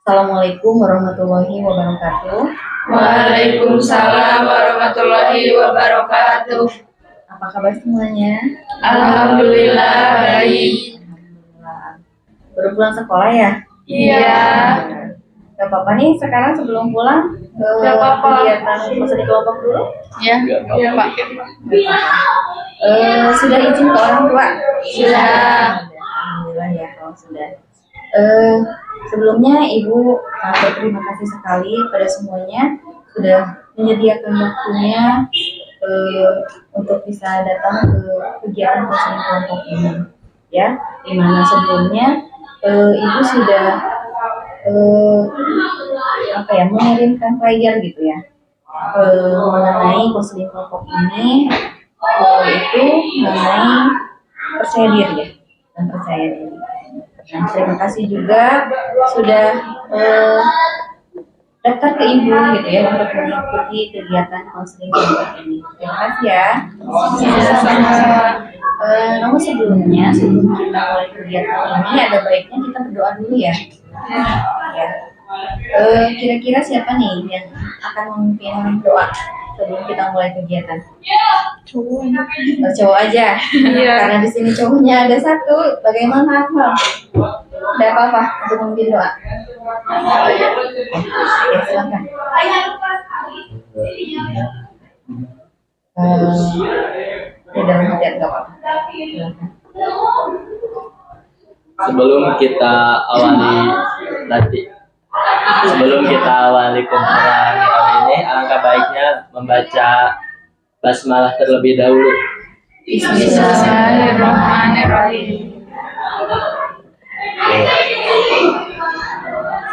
Assalamualaikum warahmatullahi wabarakatuh. Waalaikumsalam warahmatullahi wabarakatuh. Apa kabar semuanya? Alhamdulillah baik. Alhamdulillah. Baru pulang sekolah ya? Iya. Gak apa-apa nih, sekarang sebelum pulang ke Gak apa-apa. kegiatan masa di kelompok dulu. Ya, iya Pak. Sudah izin ke orang tua? Sudah. Alhamdulillah ya kalau sudah. Sebelumnya Ibu berterima kasih sekali pada semuanya sudah menyediakan waktunya untuk bisa datang ke kegiatan konseling kelompok ini, ya. Dimana sebelumnya Ibu sudah mengirimkan flyer gitu ya mengenai konseling kelompok ini, itu mengenai percaya diri ya dan percaya diri. Nah, terima kasih juga sudah daftar ke Ibu gitu ya untuk mengikuti kegiatan konseling kelompok ini. Terima kasih ya. Namun sebelum kita mulai kegiatan ini ada baiknya kita berdoa dulu ya. Ya. Kira-kira siapa nih yang akan memimpin doa sebelum kita mulai kegiatan? Cowok aja. Iya. Karena di sini cowoknya ada satu. Bagaimana Akmal? Ada apa-apa untuk memimpin doa? Ya, silakan. Ya, dalam hati nggak apa-apa. Silakan. Sebelum kita awali kumpulan kali ini, alangkah baiknya membaca basmalah terlebih dahulu. Bismillahirrahmanirrahim.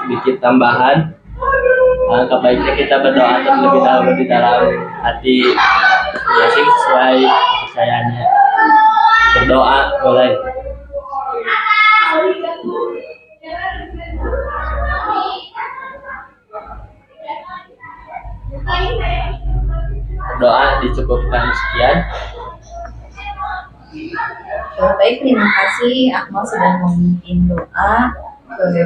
Sedikit tambahan, alangkah baiknya kita berdoa terlebih dahulu di dalam hati masing sesuai kepercayaannya. Berdoa boleh. Berdoa dicukupkan sekian. Baik, terima kasih Akmal sudah memimpin doa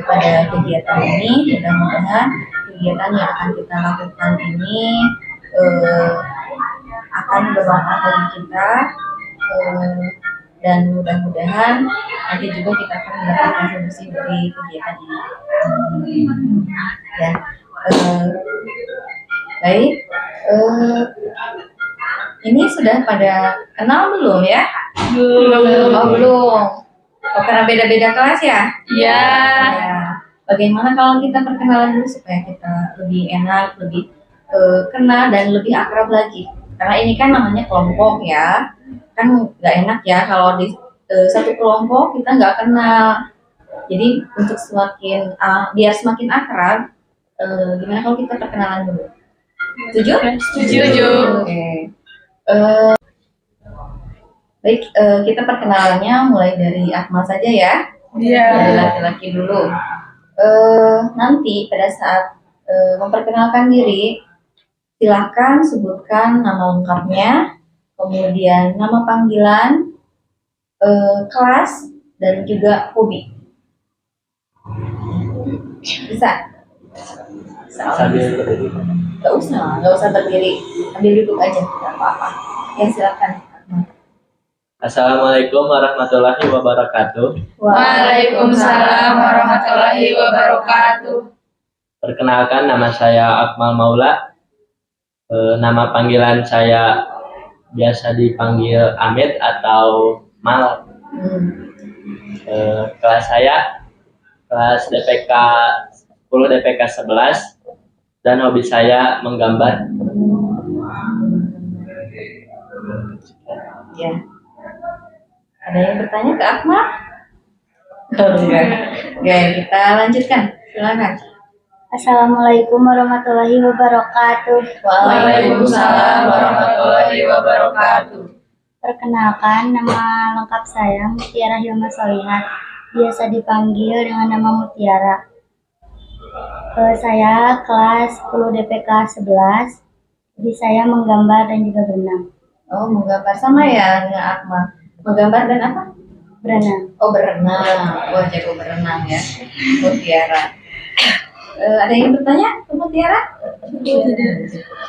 pada kegiatan ini. Mudah-mudahan kegiatan yang akan kita lakukan ini akan bermanfaat bagi kita, dan mudah-mudahan nanti juga kita akan mendapatkan solusi dari kegiatan ini. Ya, baik. Ini sudah pada kenal belum ya? Belum. Oh, belum. Oh, karena beda-beda kelas ya? Iya. Ya. Bagaimana kalau kita perkenalan dulu supaya kita lebih enak, lebih kenal dan lebih akrab lagi. Karena ini kan namanya kelompok ya. Kan nggak enak ya kalau di satu kelompok kita nggak kenal. Jadi untuk biar semakin akrab, gimana kalau kita perkenalan dulu? Setuju? Setuju. Oke. Baik, kita perkenalannya mulai dari Akmal saja ya. Iya. Dari laki-laki dulu. Nanti pada saat memperkenalkan diri, silakan sebutkan nama lengkapnya, kemudian nama panggilan, kelas, dan juga hobi. Bisa? Sambil berdiri. Nggak usah berdiri, ambil duduk aja, nggak apa-apa. Ya, silakan. Assalamualaikum warahmatullahi wabarakatuh. Waalaikumsalam warahmatullahi wabarakatuh. Perkenalkan, nama saya Akmal Maula. Nama panggilan saya biasa dipanggil Amit atau Mal. Kelas saya kelas DPK 10 DPK 11 dan hobi saya menggambar. Ya. Ada yang bertanya ke Akmal? Enggak. Oke, kita lanjutkan. Silakan. Assalamualaikum warahmatullahi wabarakatuh. Waalaikumsalam warahmatullahi wabarakatuh. Perkenalkan, nama lengkap saya Mutiara Hilma Solihat, biasa dipanggil dengan nama Mutiara. Saya kelas 10 DPK 11. Hobi saya menggambar dan juga berenang. Oh, menggambar sama ya dengan Akmal. Menggambar dan apa? Berenang. Oh, berenang. Wah, jago berenang ya. Mutiara. Ada yang bertanya ke Mutiara?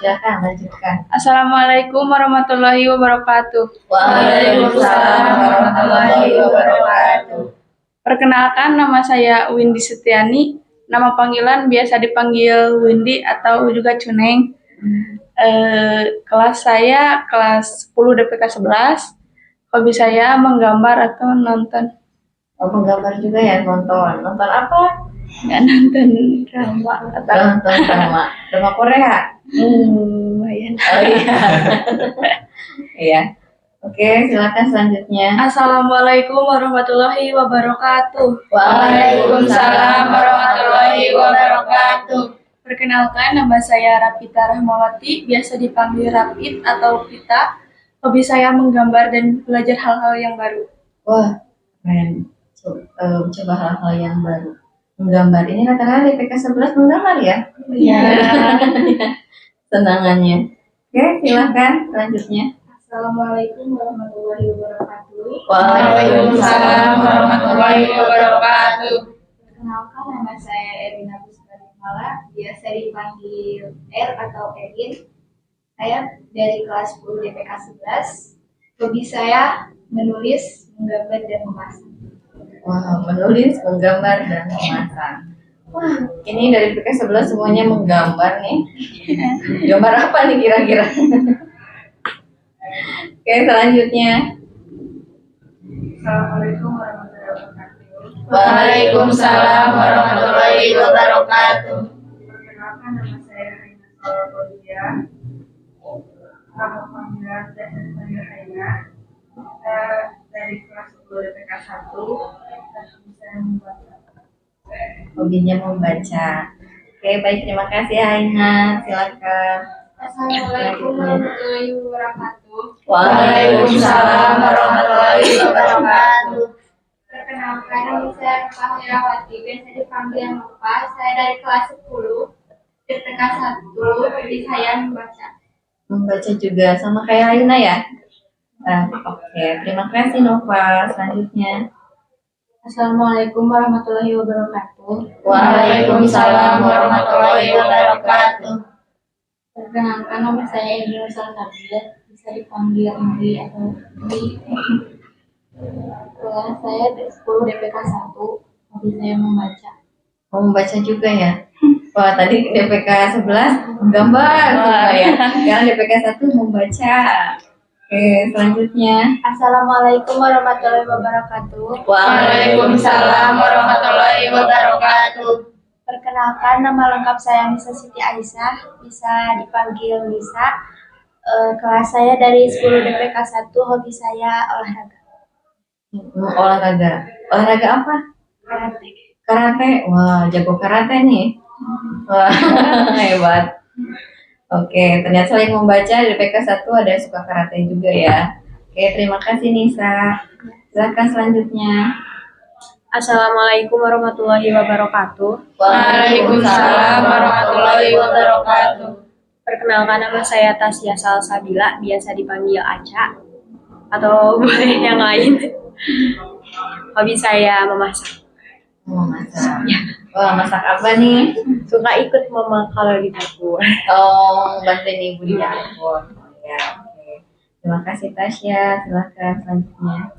Silakan lanjutkan. Assalamualaikum warahmatullahi wabarakatuh. Waalaikumsalam warahmatullahi wabarakatuh. Perkenalkan, nama saya Windy Setiani. Nama panggilan biasa dipanggil Windy atau juga Cuneng. Kelas saya kelas 10 DPK 11. Hobi saya menggambar atau nonton. Oh, menggambar juga ya, nonton. Nonton apa? Nggak nonton drama atau Nonton drama Korea. lumayan. Oh iya. Iya. Oke, silakan selanjutnya. Assalamualaikum warahmatullahi wabarakatuh. Waalaikumsalam warahmatullahi wabarakatuh. Perkenalkan, nama saya Rapita Rahmawati, biasa dipanggil Rapit atau Pita. Hobi saya menggambar dan belajar hal-hal yang baru. Wah, keren. Coba hal-hal yang baru. Menggambar. Ini rata-rata DPK 11 menggambar ya? Iya. Senangannya. Oke, silakan selanjutnya. Assalamualaikum warahmatullahi wabarakatuh. Waalaikumsalam warahmatullahi wabarakatuh. Perkenalkan, nama saya Erina Puspanimala, biasa dipanggil R atau Erin. Saya dari kelas 10 DPK 11. Hobi saya menulis, menggambar, dan memasak. Wah, menulis, menggambar, dan memasak. Wah, ini dari DPK 11 semuanya menggambar nih. Gambar apa nih kira-kira? Oke, selanjutnya. Assalamualaikum warahmatullahi wabarakatuh. Waalaikumsalam warahmatullahi wabarakatuh. Perkenalkan, nama saya Rina Solobodia. Nama panggilan saya Rina. Saya dari kelas 10 DPK 1. Saya membaca. Hobinya membaca. Oke, baik, terima kasih Aina. Silakan. Assalamualaikum warahmatullahi wabarakatuh. Waalaikumsalam warahmatullahi wabarakatuh. Perkenalkan, nama saya Fahriawati, biasa dipanggil Nova. Saya dari kelas 10 DPK 1. Hobi saya membaca. Membaca juga sama kayak Aina ya? Oke, terima kasih Nova. Selanjutnya. Assalamualaikum warahmatullahi wabarakatuh. Waalaikumsalam warahmatullahi wabarakatuh. Perkenalkan, nama saya Edi Nursalsabila, bisa dipanggil Indi atau Indi. Kelas saya 10 DPK 1. Hobi saya membaca. Mau membaca juga ya? Wah, tadi DPK 11 menggambar semua ya. Sekarang DPK 1 membaca. Oke, selanjutnya. Assalamualaikum warahmatullahi wabarakatuh. Waalaikumsalam warahmatullahi wabarakatuh. Perkenalkan, nama lengkap saya Nisa Siti Aisyah, bisa dipanggil Nisa. Kelas saya dari 10 DPK 1, hobi saya olahraga. Olahraga. Olahraga apa? Karate. Karate. Wah, jago karate nih. Wah, hebat. Oke, ternyata selain membaca di DPK 1 ada yang suka karate juga ya. Oke, terima kasih Nisa. Silakan selanjutnya. Assalamualaikum warahmatullahi wabarakatuh. Waalaikumsalam warahmatullahi wabarakatuh. Perkenalkan, nama saya Tasya Salsabila, biasa dipanggil Aca atau boleh yang lain. Hobi saya memasak. Mau masak. Wah, masak apa nih? Suka ikut mama kalau di dapur. Oh, bantuin ibu di dapur. Oh, ya, oke. Terima kasih Tasya. Silakan selanjutnya.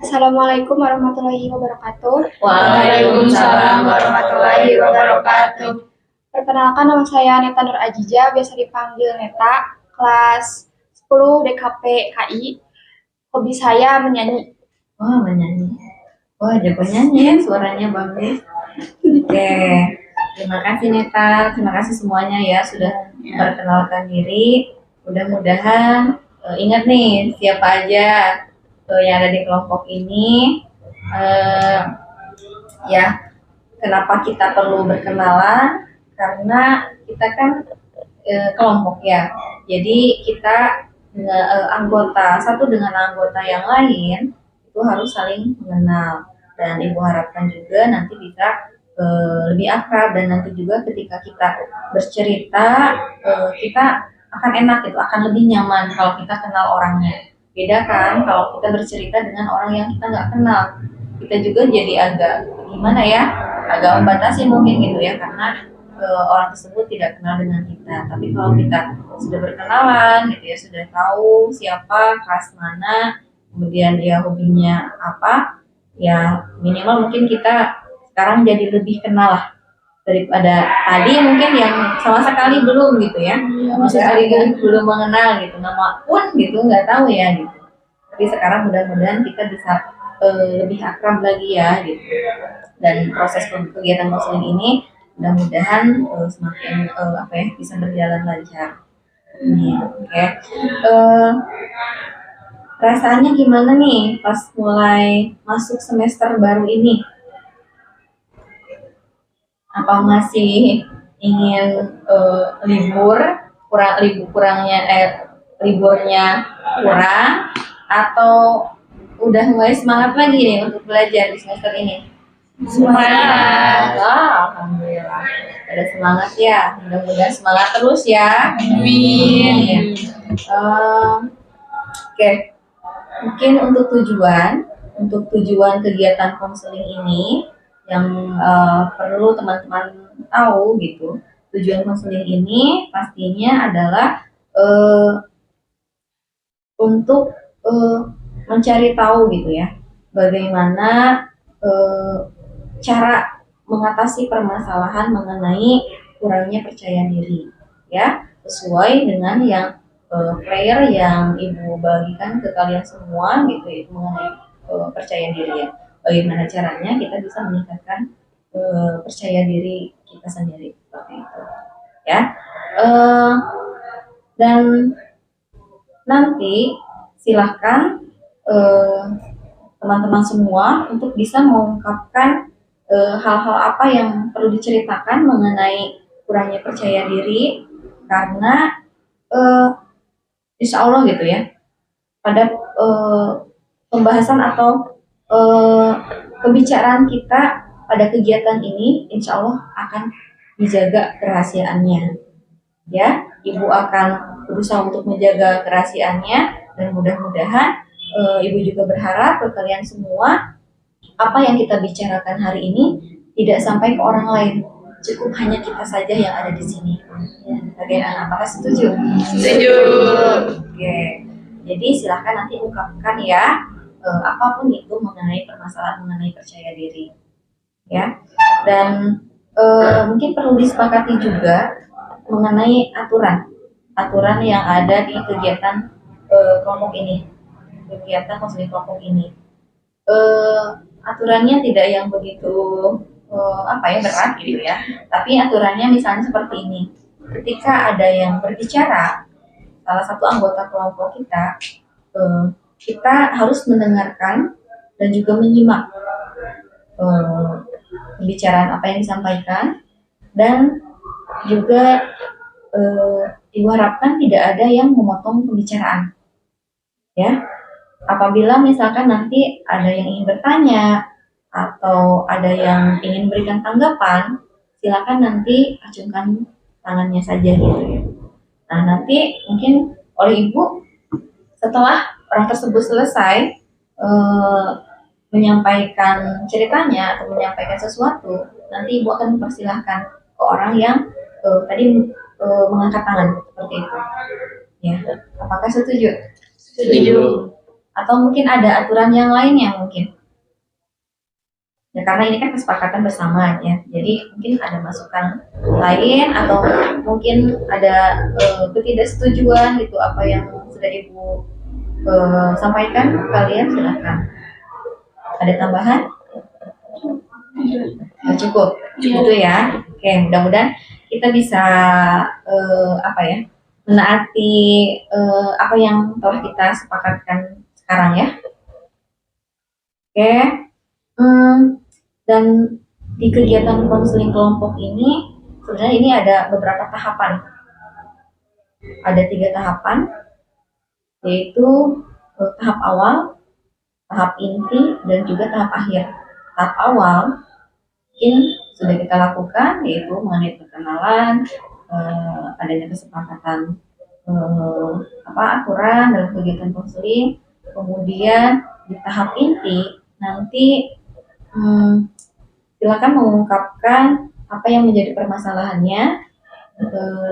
Assalamualaikum warahmatullahi wabarakatuh. Waalaikumsalam warahmatullahi wabarakatuh. Perkenalkan, nama saya Neta Nur Ajija, biasa dipanggil Neta, kelas 10 DKP KI. Hobi saya menyanyi. Wah, menyanyi. Wah, jago nyanyi, suaranya bagus. Oke, terima kasih Neta. Terima kasih semuanya ya sudah memperkenalkan diri. Mudah-mudahan ingat nih siapa aja yang ada di kelompok ini. Ya, kenapa kita perlu berkenalan? Karena kita kan kelompok ya. Jadi kita anggota satu dengan anggota yang lain itu harus saling mengenal, dan ibu harapkan juga nanti bisa lebih akrab, dan nanti juga ketika kita bercerita kita akan enak gitu, akan lebih nyaman kalau kita kenal orangnya. Beda kan kalau kita bercerita dengan orang yang kita nggak kenal, kita juga jadi agak gimana ya, agak membatasi mungkin gitu ya, karena orang tersebut tidak kenal dengan kita. Tapi kalau kita sudah berkenalan gitu ya, sudah tahu siapa, kelas mana, kemudian dia hobinya apa, ya minimal mungkin kita sekarang jadi lebih kenal lah daripada tadi mungkin yang sama sekali belum gitu ya, sama sekali belum mengenal gitu, nama pun gitu nggak tahu ya gitu. Tapi sekarang mudah-mudahan kita bisa lebih akrab lagi ya gitu. Dan proses kegiatan konseling ini mudah-mudahan semakin apa ya, bisa berjalan lancar. Oke. Rasanya gimana nih pas mulai masuk semester baru ini? Apa masih ingin libur, liburnya kurang, atau udah mulai semangat lagi nih untuk belajar di semester ini? Semangat. Alhamdulillah. Ada semangat ya. Mudah-mudahan semangat terus ya. Amin. Oke. Mungkin untuk tujuan kegiatan konseling ini yang perlu teman-teman tahu gitu. Tujuan konseling ini pastinya adalah untuk mencari tahu gitu ya, bagaimana cara mengatasi permasalahan mengenai kurangnya percaya diri ya, sesuai dengan yang prayer yang ibu bagikan ke kalian semua gitu, itu mengenai percaya diri ya, bagaimana caranya kita bisa meningkatkan percaya diri kita sendiri seperti itu ya. Dan nanti silahkan teman-teman semua untuk bisa mengungkapkan hal-hal apa yang perlu diceritakan mengenai kurangnya percaya diri, karena insya Allah gitu ya, pada pembahasan atau pembicaraan kita pada kegiatan ini insya Allah akan dijaga kerahasiaannya ya. Ibu akan berusaha untuk menjaga kerahasiaannya, dan mudah-mudahan ibu juga berharap ke kalian semua apa yang kita bicarakan hari ini tidak sampai ke orang lain, cukup hanya kita saja yang ada di sini. Ya, bagaimana? Apakah setuju? Setuju. Oke. Jadi silahkan nanti ungkapkan ya apapun itu mengenai permasalahan mengenai percaya diri. Ya. Dan mungkin perlu disepakati juga mengenai aturan yang ada di kegiatan kelompok ini, kegiatan konseling kelompok ini. Aturannya tidak yang begitu berat gitu ya, tapi aturannya misalnya seperti ini: ketika ada yang berbicara, salah satu anggota kelompok kita, kita harus mendengarkan dan juga menyimak pembicaraan apa yang disampaikan, dan juga ibu harapkan tidak ada yang memotong pembicaraan ya. Apabila misalkan nanti ada yang ingin bertanya atau ada yang ingin berikan tanggapan, silakan nanti acungkan tangannya saja gitu ya. Nah, nanti mungkin oleh ibu setelah orang tersebut selesai menyampaikan ceritanya atau menyampaikan sesuatu, nanti ibu akan mempersilahkan ke orang yang tadi mengangkat tangan seperti itu ya. Apakah setuju? Setuju. Atau mungkin ada aturan yang lainnya mungkin ya, karena ini kan kesepakatan bersama ya, jadi mungkin ada masukan lain atau mungkin ada ketidaksetujuan gitu apa yang sudah ibu sampaikan ke kalian, silakan. Ada tambahan? Cukup gitu ya. Oke, mudah-mudahan kita bisa menaati apa yang telah kita sepakatkan sekarang ya. Oke. Dan di kegiatan konseling kelompok ini sebenarnya ini ada beberapa tahapan. Ada 3 tahapan, yaitu tahap awal, tahap inti, dan juga tahap akhir. Tahap awal mungkin sudah kita lakukan, yaitu mengenai perkenalan, adanya kesepakatan aturan dalam kegiatan konseling. Kemudian di tahap inti nanti silakan mengungkapkan apa yang menjadi permasalahannya,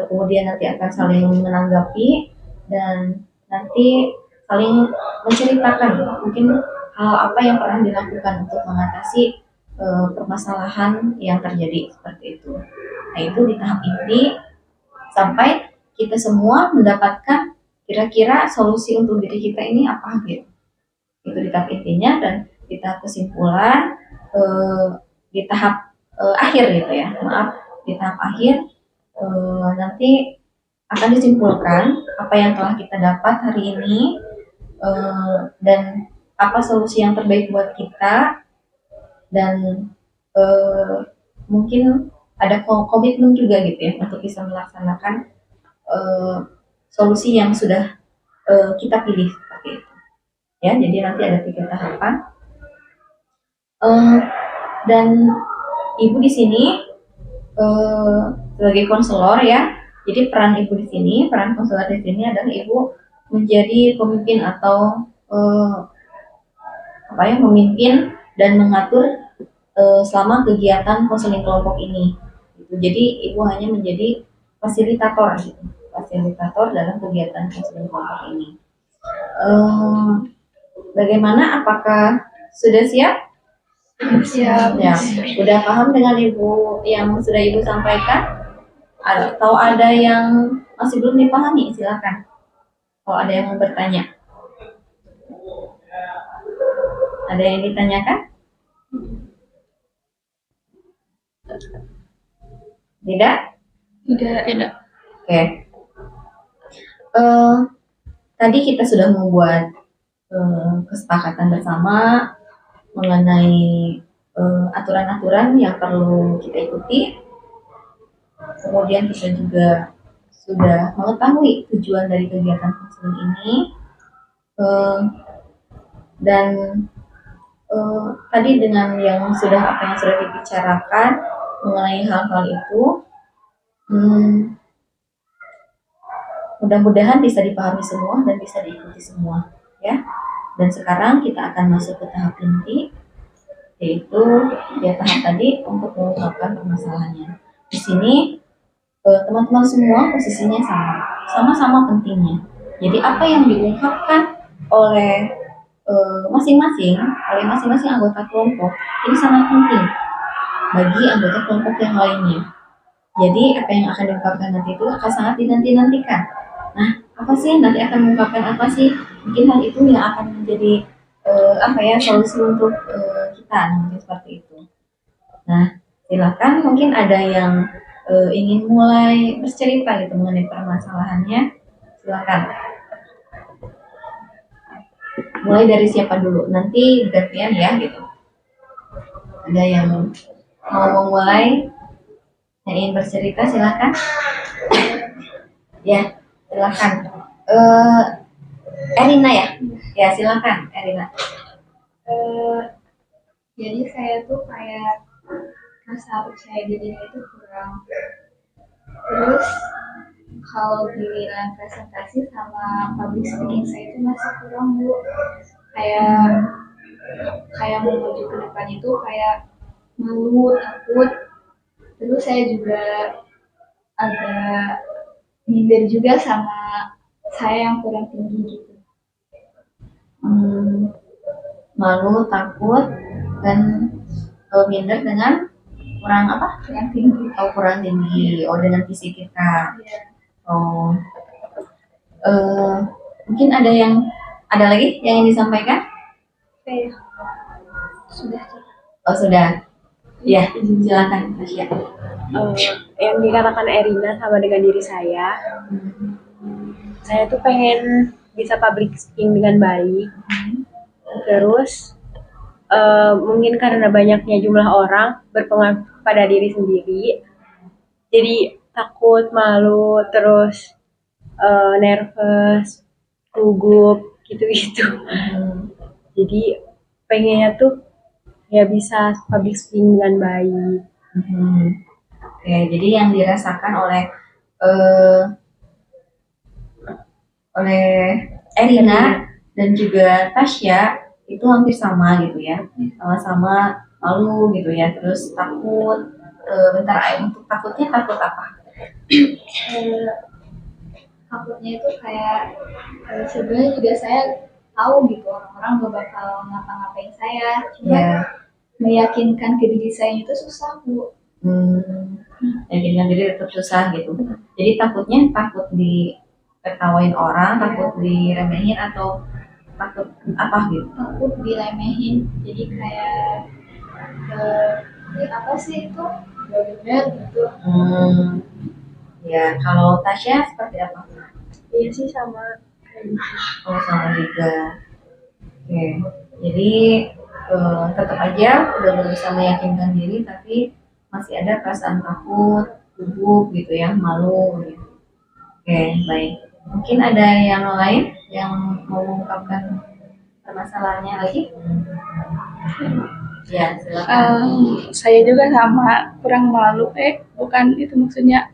kemudian nanti akan saling menanggapi dan nanti saling menceritakan mungkin hal apa yang pernah dilakukan untuk mengatasi permasalahan yang terjadi seperti itu. Nah itu di tahap inti sampai kita semua mendapatkan kira-kira solusi untuk diri kita ini apa gitu. Itu di tahap intinya dan di tahap kesimpulan di tahap akhir gitu ya. Maaf, di tahap akhir nanti akan disimpulkan apa yang telah kita dapat hari ini dan apa solusi yang terbaik buat kita dan mungkin ada komitmen juga gitu ya untuk bisa melaksanakan solusi yang sudah kita pilih seperti itu ya. Jadi nanti ada 3 tahapan dan ibu di sini sebagai konselor ya. Jadi peran ibu di sini, peran konselor di sini adalah ibu menjadi pemimpin atau memimpin dan mengatur selama kegiatan konseling kelompok ini. Gitu. Jadi ibu hanya menjadi fasilitator, gitu. Fasilitator dalam kegiatan konseling kelompok ini. Bagaimana? Apakah sudah siap? Siap. Ya, udah paham dengan ibu yang sudah ibu sampaikan? Atau ada yang masih belum dipahami? Silakan. Kalau ada yang mau bertanya. Ada yang ditanyakan? Tidak? Tidak. Oke. Tadi kita sudah membuat kesepakatan bersama mengenai aturan-aturan yang perlu kita ikuti. Kemudian kita juga sudah mengetahui tujuan dari kegiatan konseling ini. Dan tadi dengan yang sudah dibicarakan mengenai hal-hal itu, mudah-mudahan bisa dipahami semua dan bisa diikuti semua, ya. Dan sekarang kita akan masuk ke tahap inti, yaitu ya tahap tadi untuk mengungkapkan permasalahannya. Di sini teman-teman semua posisinya sama-sama pentingnya. Jadi apa yang diungkapkan oleh masing-masing anggota kelompok ini sangat penting bagi anggota kelompok yang lainnya. Jadi apa yang akan diungkapkan nanti itu akan sangat dinanti-nantikan. Nah, apa sih nanti akan mengungkapkan apa sih? Mungkin hal itu yang akan menjadi solusi untuk kita nanti seperti itu. Nah, silakan mungkin ada yang ingin mulai bercerita gitu mengenai permasalahannya. Silakan. Mulai dari siapa dulu? Nanti gantian ya gitu. Ada yang mau memulai? Yang ingin bercerita silakan. Ya, silakan. Erina ya? Ya, silakan Erina. Jadi saya tuh kayak rasa percaya dirinya itu kurang. Terus kalau giliran presentasi sama public speaking saya itu masih kurang, Bu. Kayak mau maju ke depan itu kayak malu, takut. Terus saya juga agak minder juga sama saya yang kurang tinggi gitu. Malu, takut, dan minder dengan kurang apa? Kurang tinggi. Oh, kurang tinggi. Oh, dengan fisik kita. Ya. Oh, mungkin ada lagi yang ingin disampaikan? Oke. Sudah. Oh, sudah. Ya, silakan Tasya. Yang dikatakan Erina sama dengan diri saya tuh pengen bisa public speaking dengan baik. Terus mungkin karena banyaknya jumlah orang berpengaruh pada diri sendiri, jadi takut, malu, terus nervous, gugup, gitu-gitu. Jadi pengennya tuh ya bisa public speaking dengan baik. Oke, jadi yang dirasakan oleh Erina dan juga Tasya itu hampir sama gitu ya, sama-sama malu gitu ya, terus takut, bentar untuk takutnya takut apa? Eh, Takutnya itu kayak sebenarnya juga saya tahu gitu orang-orang gak bakal ngapa-ngapain saya, cuma Ya. meyakinkan ke diri saya itu susah Bu. Yakinkan diri tetap susah gitu. Jadi takutnya takut diketawain orang, takut diremehin atau takut apa gitu? Takut diremehin, jadi kayak ini apa sih itu gak bener gitu. Ya, kalau Tasya seperti apa? Iya sih sama. Oh, sama juga. Oke, jadi tetap aja udah berusaha meyakinkan diri, tapi masih ada perasaan takut, gugup gitu ya, malu. Gitu. Oke, baik. Mungkin ada yang lain yang mau mengungkapkan permasalahannya lagi? Ya, silakan. Saya juga sama, kurang malu. Bukan itu maksudnya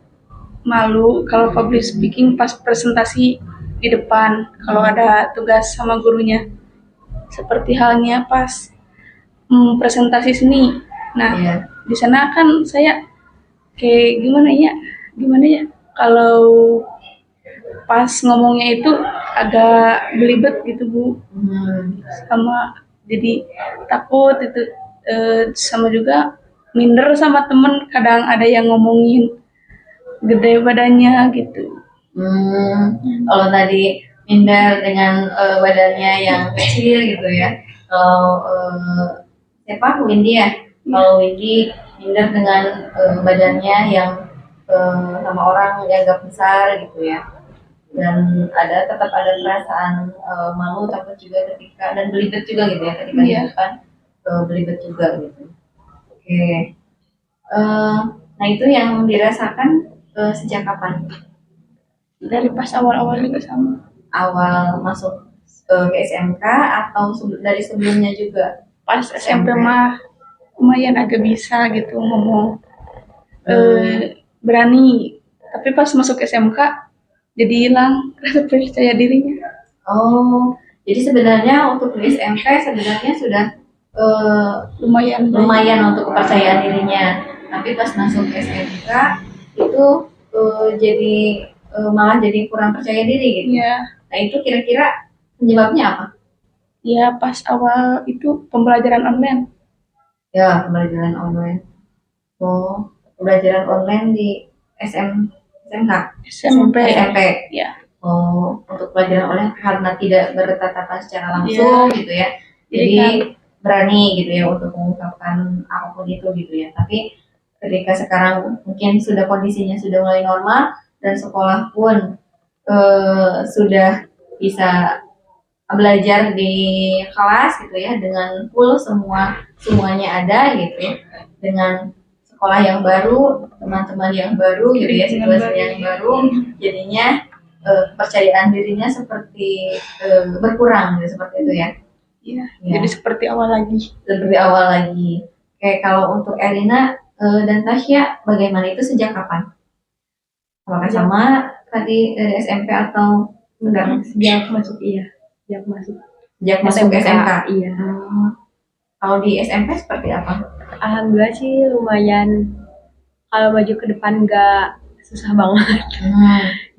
malu kalau public speaking pas presentasi di depan, kalau ada tugas sama gurunya. Seperti halnya pas presentasi seni. Nah, Iya. di sana kan saya kayak gimana ya, kalau pas ngomongnya itu agak belibet gitu Bu, sama jadi takut itu, sama juga minder sama temen, kadang ada yang ngomongin gede badannya gitu. Kalau tadi minder dengan badannya yang kecil gitu ya. Kalau siapa Windy ya? Kalau Windy minder dengan badannya yang sama orang yang agak besar gitu ya. Dan tetap ada perasaan malu, takut juga ketika dan belibet juga gitu ya ketika di depan, belibet juga gitu. Oke. Nah itu yang dirasakan sejak kapan? Dari pas awal-awal juga sama. Awal masuk ke SMK atau dari sebelumnya juga? Pas SMP mah lumayan agak bisa gitu ngomong, berani. Tapi pas masuk SMK jadi hilang rasa percaya dirinya. Oh, jadi sebenarnya untuk di SMK sebenarnya sudah lumayan untuk kepercayaan dirinya. Tapi pas masuk SMK itu jadi malah jadi kurang percaya diri gitu. Iya. Nah itu kira-kira penyebabnya apa? Iya, pas awal itu pembelajaran online. Ya, pembelajaran online. Oh, pembelajaran online di SMK? SMP. Ya. Oh, untuk pelajaran online karena tidak bertatapan secara langsung gitu ya. Jadi berani gitu ya untuk mengungkapkan apapun itu gitu ya. Tapi ketika sekarang mungkin kondisinya sudah mulai normal dan sekolah pun sudah bisa belajar di kelas gitu ya dengan full semuanya ada gitu ya, dengan sekolah yang baru, teman-teman yang baru gitu ya, situasi yang baru, jadinya kepercayaan dirinya seperti berkurang gitu, seperti itu ya. Iya, jadi seperti awal lagi. Kayak kalau untuk Erina dan Tasya bagaimana, itu sejak kapan? Apakah sama tadi dari SMP atau enggak? Sejak masuk sejak masuk SMK. Iya. Kalau di SMP seperti apa? Alhamdulillah sih lumayan, kalau maju ke depan nggak susah banget.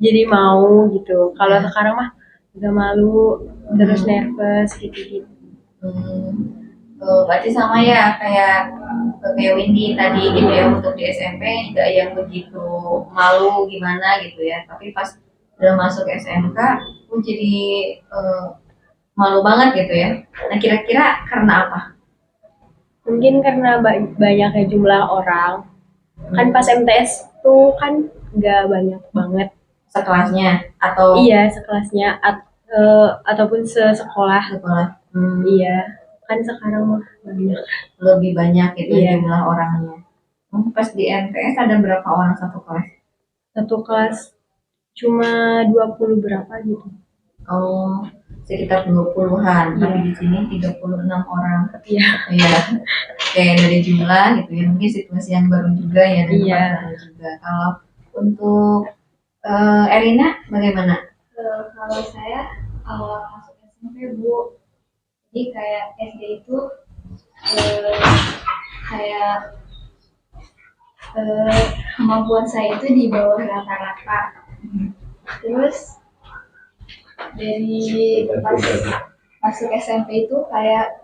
Jadi mau gitu. Kalau sekarang mah udah malu, terus nervous gitu. Berarti sama ya kayak Windy tadi gitu ya, untuk di SMP nggak yang begitu malu gimana gitu ya, tapi pas udah masuk SMK aku jadi malu banget gitu ya. Nah kira-kira karena apa? Mungkin karena banyaknya jumlah orang. Kan pas MTS tuh kan nggak banyak banget sekelasnya atau? Iya, sekelasnya ataupun sekolah. Iya, kan sekarang mah lebih banyak gitu jumlah orangnya. Pas di MTS ada berapa orang satu kelas? Satu kelas cuma 20 berapa gitu. Oh, sekitar 20-an, tapi di sini 36 orang. Iya. Kayak dari jumlah gitu ya, mungkin situasi yang baru juga ya, dan baru juga. Kalau untuk Erina bagaimana? Kalau saya awal masuk SMP Bu, jadi kayak SD itu kayak kemampuan saya itu di bawah rata-rata. Terus dari pas masuk SMP itu kayak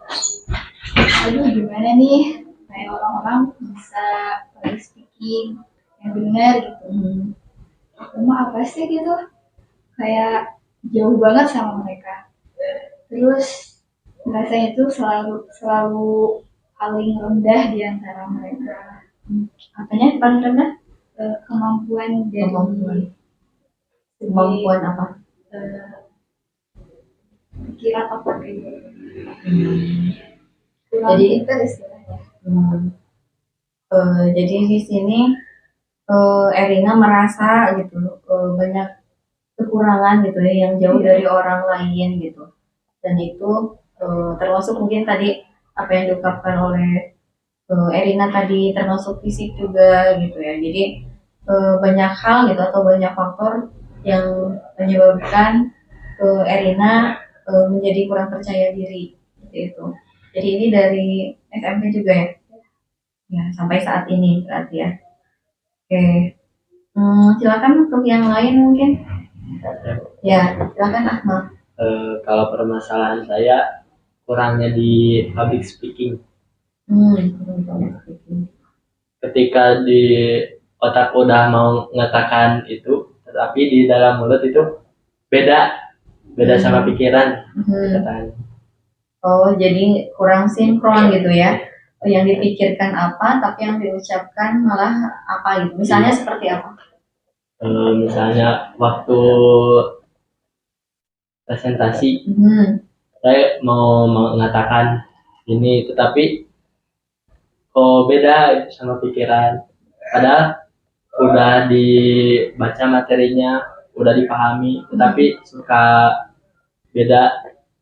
aduh gimana nih kayak orang-orang bisa public speaking yang benar gitu. Cuma apa sih gitu kayak jauh banget sama mereka. Terus rasanya itu selalu paling rendah di antara mereka. Apanya paling rendah? Kemampuan dari Kemampuan apa? pikiran otak gitu. Kurang Jadi pintar istilahnya. Jadi di sini Erina merasa gitu banyak kekurangan gitu ya yang jauh dari orang lain gitu, dan itu termasuk mungkin tadi apa yang diungkapkan oleh Erina tadi, termasuk fisik juga gitu ya. Jadi banyak hal gitu atau banyak faktor yang menyebabkan Erina menjadi kurang percaya diri gitu itu. Jadi ini dari SMP juga ya, ya sampai saat ini berarti ya. Oke, silakan untuk yang lain mungkin. Ya, silakan Ahmad. Kalau permasalahan saya kurangnya di public speaking. Ketika di otak udah mau mengatakan itu, tetapi di dalam mulut itu beda sama pikiran. Oh, jadi kurang sinkron gitu ya. Yang dipikirkan apa, tapi yang diucapkan malah apa gitu. Misalnya seperti apa? Misalnya waktu presentasi, saya mau mengatakan ini, tetapi kok beda sama pikiran. Padahal udah dibaca materinya, udah dipahami, tetapi suka beda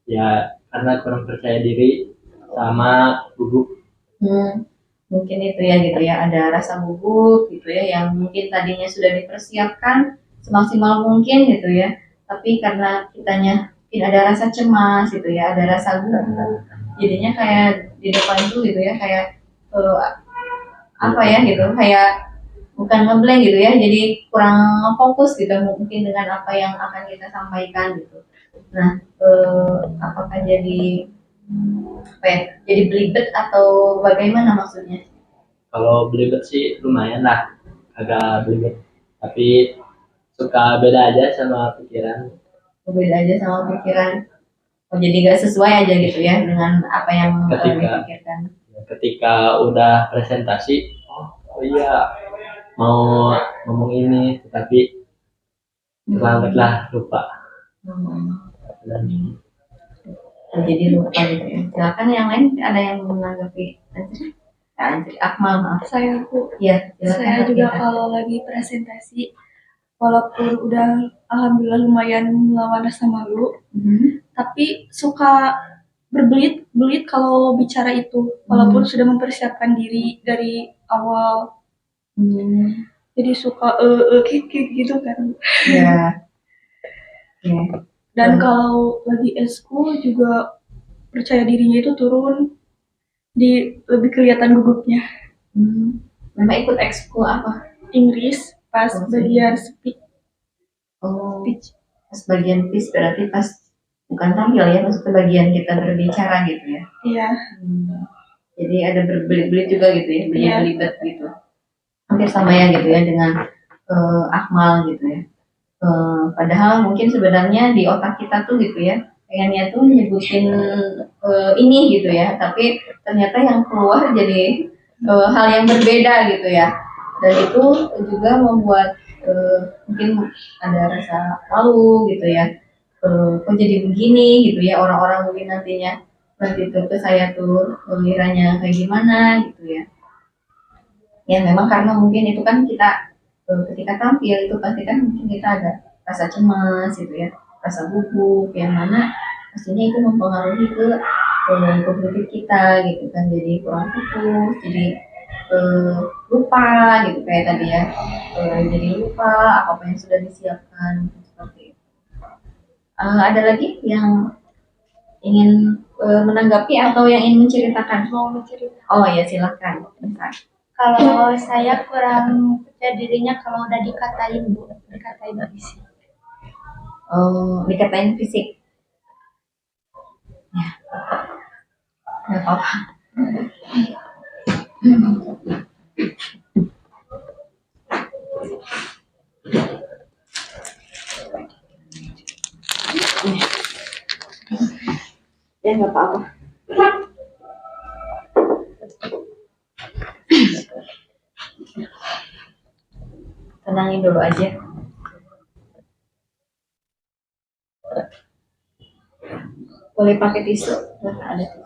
ya karena kurang percaya diri sama gugup. Mungkin itu ya gitu ya, ada rasa gugup gitu ya yang mungkin tadinya sudah dipersiapkan semaksimal mungkin gitu ya, tapi karena kitanya mungkin ada rasa cemas gitu ya, ada rasa gugup, jadinya kayak di depan itu gitu ya kayak apa ya gitu, kayak bukan ngeblank gitu ya, jadi kurang fokus gitu mungkin dengan apa yang akan kita sampaikan gitu. Nah, apakah jadi apa ya, jadi belibet atau bagaimana maksudnya? Kalau belibet sih lumayan lah, agak belibet, tapi suka beda aja sama pikiran. Beda aja sama pikiran. Oh, jadi gak sesuai aja gitu ya dengan apa yang dipikirkan. Ketika udah presentasi, oh iya mau ngomong ini, tetapi terlambatlah lupa. Jadi lupa gitu ya. Silakan yang lain, ada yang menanggapi? Akmal, maaf. Saya Ya, saya juga kalau lagi presentasi, walaupun udah alhamdulillah lumayan melawan rasa malu, tapi suka berbelit kalau bicara itu, walaupun sudah mempersiapkan diri dari awal. Jadi suka gitu kan. Ya. Dan kalau lagi eskul juga percaya dirinya itu turun, lebih kelihatan gugupnya. Memang ikut ekskul apa? Inggris pas bagian speech. Pas bagian speech berarti pas bukan tampil ya, maksudnya bagian kita berbicara gitu ya. Iya. Jadi ada berbelit-belit juga gitu ya, belibet gitu. Hampir sama ya gitu ya dengan Akmal gitu ya. Padahal mungkin sebenarnya di otak kita tuh gitu ya, pengennya tuh nyebutin ini gitu ya, tapi ternyata yang keluar jadi hal yang berbeda gitu ya. Dan itu juga membuat mungkin ada rasa malu gitu ya. Kok jadi begini gitu ya, orang-orang mungkin nantinya nanti tuh ke saya tuh ngiranya kayak gimana gitu ya. Ya memang karena mungkin itu kan kita ketika tampil itu pasti kan mungkin kita ada rasa cemas gitu ya, rasa gugup yang mana pastinya itu mempengaruhi ke kognitif kita gitu kan, jadi kurang fokus, jadi lupa gitu kayak tadi ya, jadi lupa apa yang sudah disiapkan seperti itu. Ada lagi yang ingin menanggapi atau yang ingin menceritakan? Mau menceritakan. Oh ya silakan. Kalau saya kurang percaya dirinya kalau udah dikatain fisik. Dikatain fisik. Ya, nggak apa-apa. Ya nggak apa-apa. Tenangin dulu aja. Boleh pakai tisu, nggak ada tisu.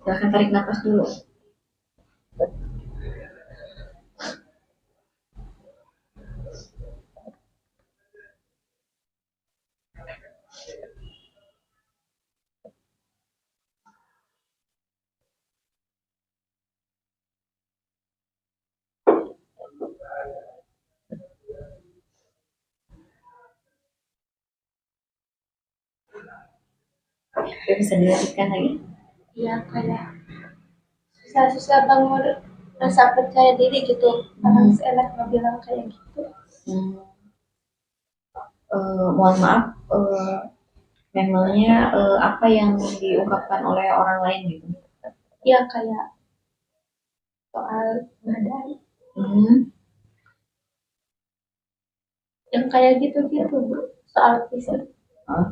Silahkan tarik nafas dulu. Bisa dilanjutkan lagi. Iya, kayak susah-susah bangun rasa percaya diri gitu. Orang seenak bilang kayak gitu. Mohon maaf, memangnya apa yang diungkapkan oleh orang lain gitu? Iya, kayak soal badan. Yang kayak gitu-gitu, Bu. Soal fisik.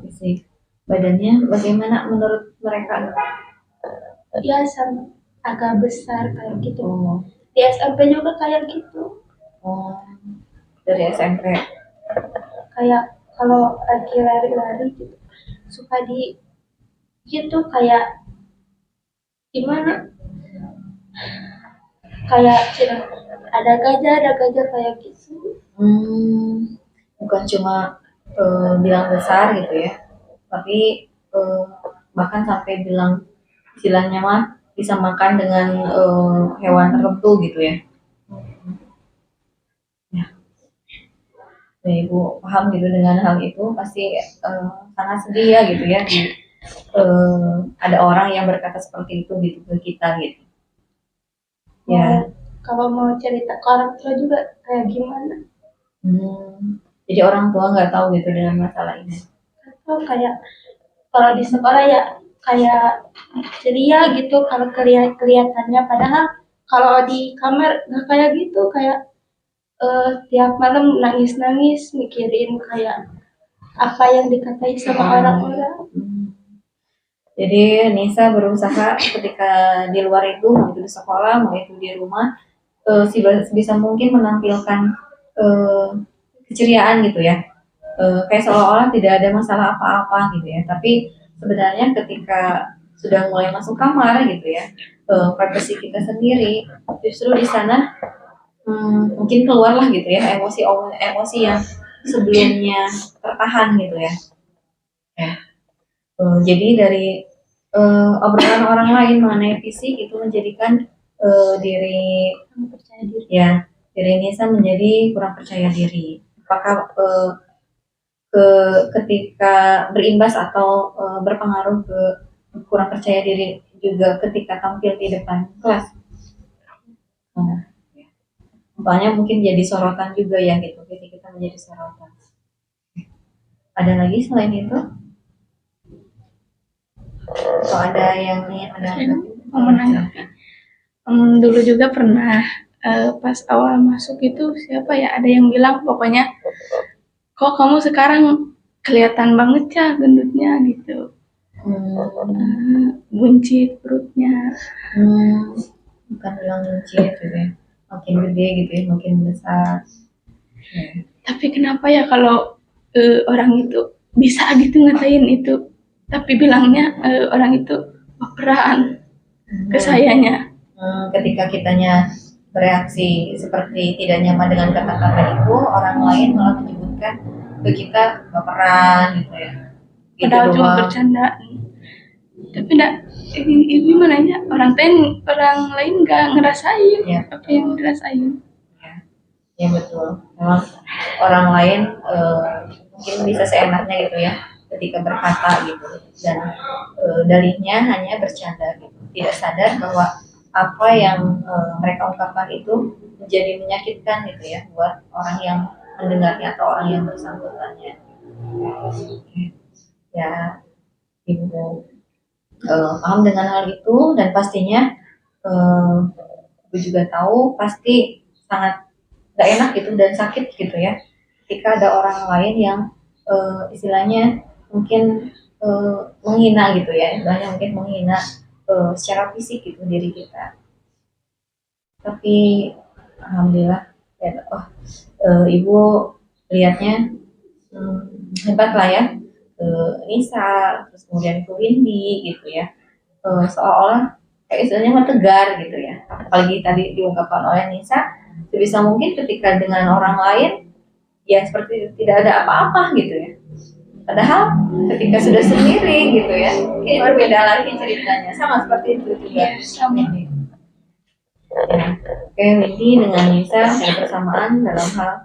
Fisik. Badannya bagaimana menurut mereka? Ya, sama agak besar kayak gitu. Di SMP juga kayak gitu. Dari SMP. Kayak kalau lagi lari-lari gitu, suka di gitu kayak gimana? Kayak ada gajah kayak gitu. Bukan cuma bilang besar gitu ya, tapi bahkan sampai bilang istilahnya mah bisa makan dengan hewan tertentu gitu ya. Ya, Ibu paham gitu dengan hal itu, pasti sangat sedih ya gitu ya. Ada orang yang berkata seperti itu gitu ke kita gitu. Ya. Kalau mau cerita ke orang tua juga kayak gimana? Jadi orang tua nggak tahu gitu dengan masalah ini. Atau kayak kalau di sekolah ya kayak ceria gitu kalau kelihatannya, padahal kalau di kamar nggak kayak gitu, kayak tiap malam nangis mikirin kayak apa yang dikatai sama orang-orang. Jadi Nisa berusaha ketika di luar itu, mau itu di sekolah, mau itu di rumah, bisa mungkin menampilkan keceriaan gitu ya, kayak seolah-olah tidak ada masalah apa-apa gitu ya. Tapi sebenarnya ketika sudah mulai masuk kamar gitu ya, privasi kita sendiri, justru di sana mungkin keluarlah gitu ya emosi yang sebelumnya tertahan gitu ya. Jadi dari obrolan orang lain mengenai fisik itu menjadikan diri Nisa menjadi kurang percaya diri. Apakah ketika berimbas atau berpengaruh ke kurang percaya diri juga ketika tampil di depan kelas? Umpamanya mungkin jadi sorotan juga ya gitu, jadi kita menjadi sorotan. Ada lagi selain itu? Atau ada yang mau menanggapi? Dulu juga pernah pas awal masuk itu siapa ya, ada yang bilang pokoknya kok kamu sekarang kelihatan banget ya gendutnya gitu, buncit perutnya. Bukan bilang buncit gitu ya, makin gede gitu ya, makin besar. Tapi kenapa ya kalau orang itu bisa gitu ngatain itu, tapi bilangnya orang itu baperan ke sayanya. Ketika kitanya bereaksi seperti tidak nyaman dengan kata-kata itu, orang lain malah menyebutkan ke kita baperan gitu ya. Padahal cuma bercanda. Tapi gimana ya, orang lain nggak ngerasain apa yang dirasain. Ya betul. Memang orang lain mungkin bisa seenaknya gitu ya ketika berkata gitu, dan dalihnya hanya bercanda gitu, tidak sadar bahwa apa yang mereka ungkapkan itu menjadi menyakitkan gitu ya buat orang yang mendengarnya atau orang yang bersangkutannya. Ya, ibu paham dengan hal itu, dan pastinya eh, ibu juga tahu pasti sangat gak enak gitu dan sakit gitu ya ketika ada orang lain yang istilahnya mungkin menghina gitu ya, istilahnya mungkin menghina secara fisik gitu diri kita. Tapi alhamdulillah ya, ibu lihatnya hebat lah ya, ke Nisa, terus kemudian ke Windy gitu ya, seolah-olah kayak istilahnya mah tegar gitu ya. Apalagi tadi diungkapkan oleh Nisa, sebisa mungkin ketika dengan orang lain ya seperti tidak ada apa-apa gitu ya. Padahal ketika sudah sendiri gitu ya, ini berbeda lagi ceritanya. Sama seperti itu juga. Sama. Ya. Oke, Windy dengan Nisa ada persamaan dalam hal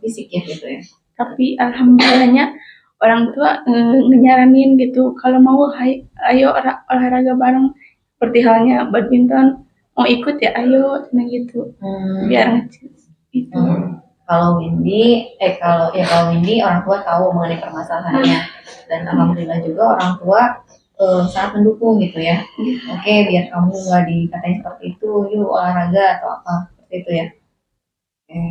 fisik ya gitu ya. Tapi alhamdulillahnya orang tua nyaranin gitu kalau mau ayo olahraga bareng seperti halnya badminton, mau ikut ya ayo nah gitu biar ngecil itu. Kalau Windy orang tua tahu mengenai permasalahannya, dan alhamdulillah juga orang tua sangat mendukung gitu ya. Oke, biar kamu nggak dikatain seperti itu, yuk olahraga atau apa seperti itu ya. Oke.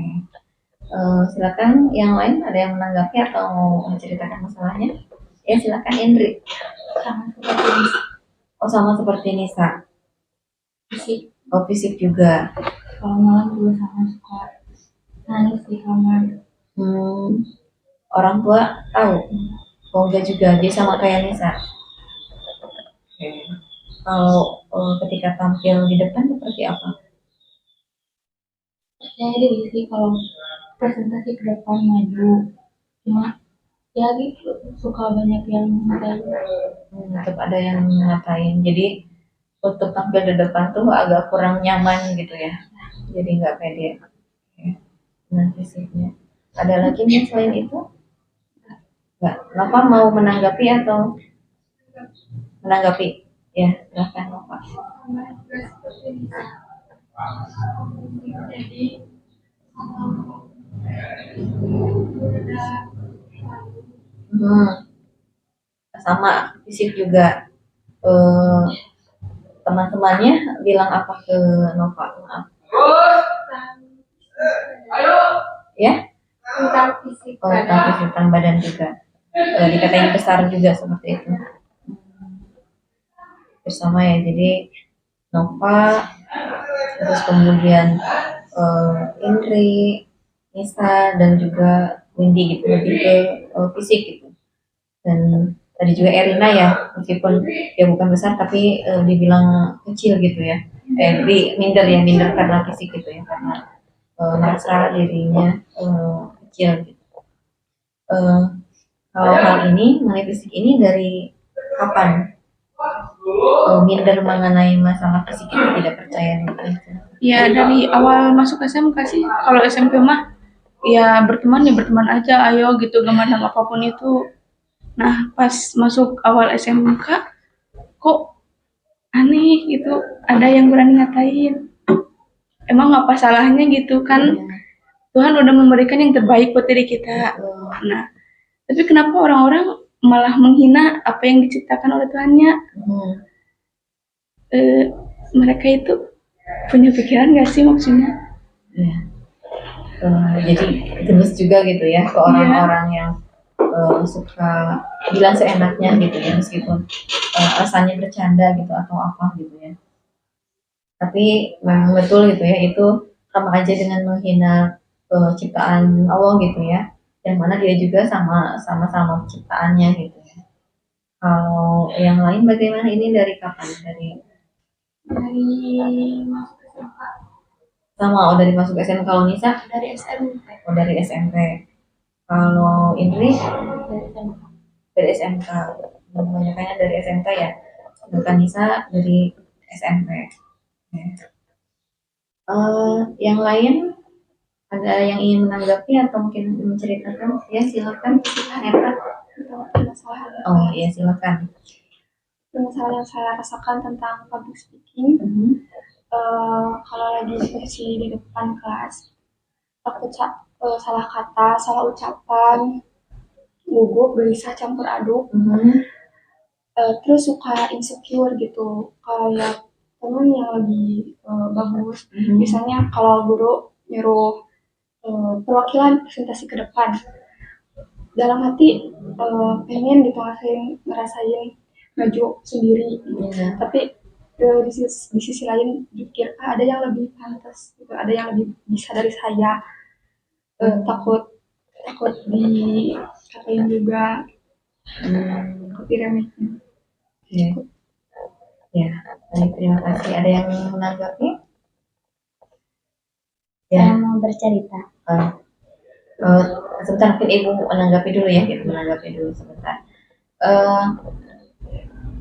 Silakan yang lain ada yang menanggapi atau mau menceritakan masalahnya. Ya silakan Indri. Sama seperti Nisa. Oh sama seperti Nisa. Fisik. Oh fisik juga. Kalau malam juga sama suka nangis di kamar. Orang tua tahu. Oh enggak juga, dia sama kayak Nisa. Oke. Kalau ketika tampil di depan seperti apa? Saya diisi kalau presentasi ke depan maju, cuma ya gitu suka banyak yang ngatain. Tetap ada yang ngatain. Jadi untuk tampil di depan tuh agak kurang nyaman gitu ya. Jadi nggak pede. Oke. Nah fisiknya. Ada lagi nih selain itu? Nggak. Nova mau menanggapi atau menanggapi? Ya, silakan Nova. Jadi Sama fisik juga. Teman-temannya bilang apa ke Nova? Maaf. Ya? tentang fisik Tentang fisik, tentang badan juga. Dikatain besar juga seperti itu. Bersama ya, jadi Nova, terus kemudian Indri, Nisa, dan juga Windy gitu, lebih ke fisik gitu. Dan tadi juga Erina ya, meskipun dia bukan besar tapi dibilang kecil gitu ya, minder karena fisik gitu ya, karena merasa dirinya kecil gitu. Kalau hal ini mengenai fisik ini dari kapan minder mengenai masalah fisik itu, tidak percaya gitu? Ya dari awal masuk SMK sih. Kalau SMP mah ya berteman aja ayo gitu gak mandang apapun itu. Nah pas masuk awal SMK kok aneh gitu, ada yang berani ngatain. Emang apa salahnya gitu kan, Tuhan udah memberikan yang terbaik buat diri kita. Nah tapi kenapa orang-orang malah menghina apa yang diciptakan oleh Tuhannya? Mereka itu punya pikiran gak sih maksudnya? Ya. Jadi gemes juga gitu ya ke orang-orang yang suka bilang seenaknya gitu ya, meskipun asalnya bercanda gitu atau apa gitu ya. Tapi memang betul gitu ya, itu sama aja dengan menghina ciptaan Allah gitu ya, yang mana dia juga sama-sama ciptaannya gitu ya. Kalau yang lain bagaimana, ini dari kapan? Dari masuk SMK. Sama, dari masuk SMK. Kalau Nisa? Dari SMP. Oh dari SMP. Kalau Indri? Dari SMK. Dari SMK. Banyakannya dari SMK ya. Sedangkan Nisa dari SMP. Yang lain Ada yang ingin menanggapi atau mungkin menceritakan? Ya silakan, Neta. Permasalahan Oh iya silakan. permasalahan yang saya rasakan tentang public speaking. Kalau lagi diskusi di depan kelas, takut salah kata, salah ucapan, gugup, gelisah, campur aduk. Terus suka insecure gitu, kayak temen yang lebih bagus. Misalnya kalau guru nyuruh perwakilan presentasi ke depan, dalam hati pengen gitu ngerasain maju sendiri, tapi di sisi lain pikir ada yang lebih pantas gitu, ada yang lebih bisa dari saya. Takut dikatain juga, takut diremehin. Ya, baik, terima kasih. Ada yang menanggapi? Saya mau bercerita. Sebentar, mungkin Ibu menanggapi dulu ya, Ibu menanggapi dulu sebentar.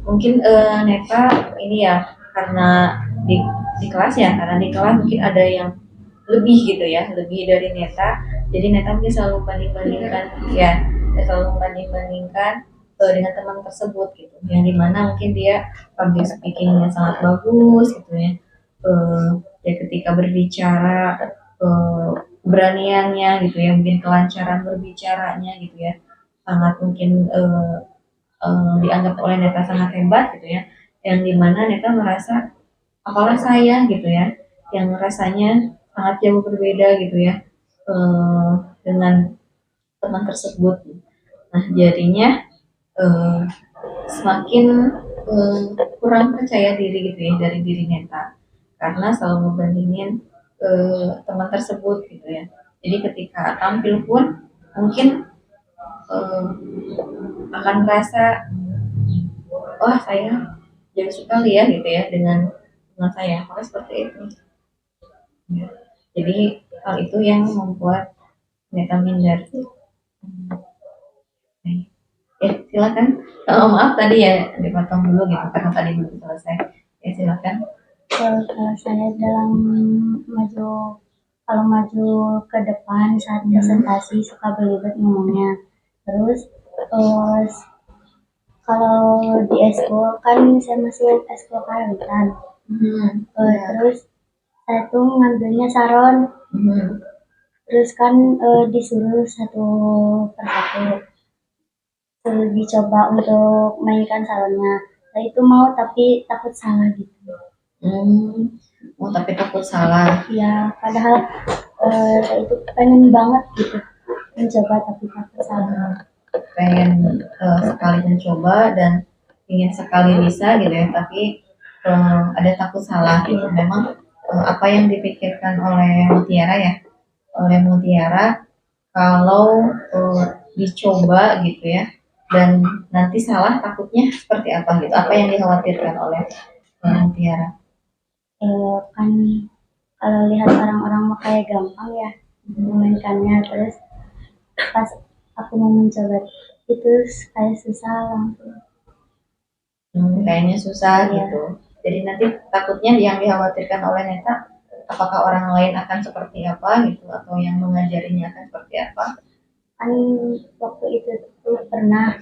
Mungkin Neta ini ya, karena di kelas ya, karena di kelas mungkin ada yang lebih gitu ya, lebih dari Neta. Jadi Neta mungkin selalu banding-bandingkan, ya, selalu banding-bandingkan dengan teman tersebut gitu, yang dimana mungkin dia public speakingnya sangat bagus gitu ya. Ya ketika berbicara keberaniannya gitu ya, mungkin kelancaran berbicaranya gitu ya, sangat mungkin dianggap oleh Neta sangat hebat gitu ya, yang dimana Neta merasa apalah saya gitu ya, yang rasanya sangat jauh berbeda gitu ya dengan teman tersebut. Nah jadinya semakin kurang percaya diri gitu ya dari diri Neta, karena selalu membandingin teman tersebut gitu ya. Jadi ketika tampil pun mungkin akan merasa wah saya jauh sekali ya gitu ya dengan saya, maka seperti itu ya. Jadi hal itu yang membuat Neta minder. Ya silakan. Maaf tadi ya dipotong dulu gitu karena tadi belum selesai. Ya silakan. Kalau saya dalam kalau maju ke depan saat presentasi suka belibet ngomongnya. Terus kalau di eskul kan saya masuk eskul karawitan. Terus saya tuh ngambilnya saron. Terus kan disuruh satu persatu dicoba untuk mainkan saronnya. Saya itu mau tapi takut salah gitu. Oh tapi takut salah. Ya padahal saya itu pengen banget gitu mencoba tapi takut salah. Pengen sekali mencoba dan ingin sekali bisa gitu ya, tapi ada takut salah gitu. Memang apa yang dipikirkan oleh Mutiara ya, kalau dicoba gitu ya dan nanti salah takutnya seperti apa gitu, apa yang dikhawatirkan oleh Mutiara? Kan kalau lihat orang-orang mah kayak gampang ya memainkannya, terus pas aku mau mencoba itu kayak susah langsung. Kayaknya susah gitu. Jadi nanti takutnya yang dikhawatirkan oleh Neta, apakah orang lain akan seperti apa gitu, atau yang mengajarinya akan seperti apa? Kan waktu itu tuh pernah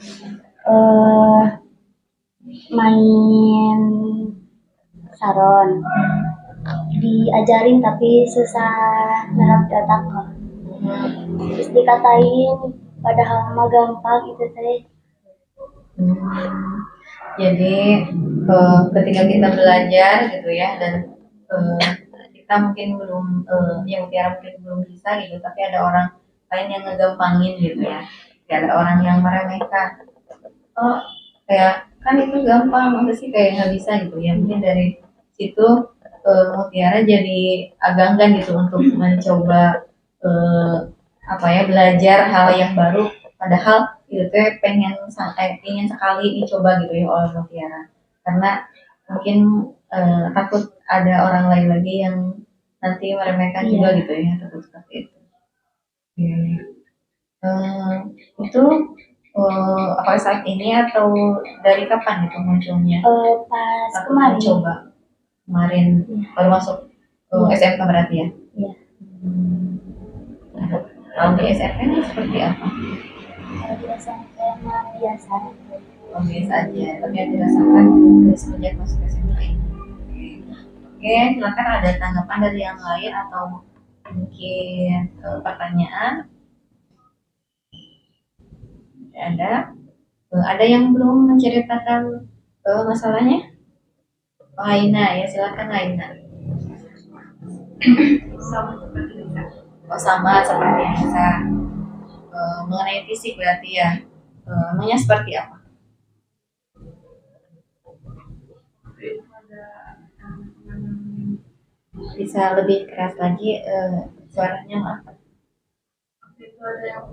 main saron, diajarin tapi susah nerap di otak. Terus dikatain padahal mah gampang itu teh. Jadi ketika kita belajar gitu ya dan kita mungkin belum yang Mutiara mungkin belum bisa gitu, tapi ada orang lain yang ngegampangin gitu ya. Kayak ada orang yang meremehkan. Oh kayak kan itu gampang, masa sih kayak nggak bisa gitu ya. Mungkin dari situ Mutiara jadi agak enggan gitu untuk mencoba apa ya, belajar hal yang baru, padahal itu teh ingin sekali dicoba gitu ya oleh Mutiara, karena mungkin takut ada orang lain lagi yang nanti meremehkan juga gitu ya, takut seperti itu. Itu apa saat ini atau dari kapan itu munculnya? Pas Takut kemarin. mencoba kemarin baru masuk SMK berarti ya? Iya. Kalau di SMP ini seperti apa? Kalau dirasakan mah biasa. Oh, biasa aja, tapi yang dirasakan dari semenjak masuk SMP. Oke, silakan ada tanggapan dari yang lain atau mungkin pertanyaan. Ada. Ada yang belum menceritakan masalahnya? Oh, Aina, ya silakan Aina. Oh, sama seperti yang bisa mengenai fisik berarti ya. Namanya seperti apa? Bisa lebih keras lagi suaranya maaf. Itu ada yang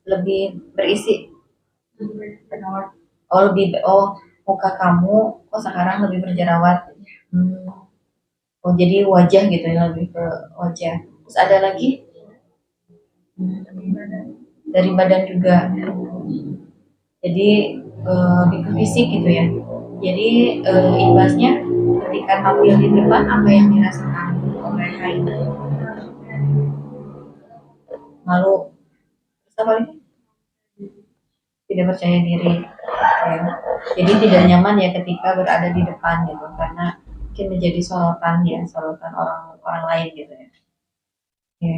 Lebih berisi. Oh lebih muka kamu kok sekarang lebih berjerawat. Oh jadi wajah gitu ya, lebih ke wajah. Terus ada lagi dari badan juga. Jadi lebih ke fisik gitu ya. Jadi imbasnya ketika tampil di depan apa yang dirasakan oleh Haina? Malu. Terus apa lagi? Tidak percaya diri. Ya. Jadi tidak nyaman ya ketika berada di depan gitu karena mungkin menjadi sorotan ya, sorotan orang lain gitu ya. Oke,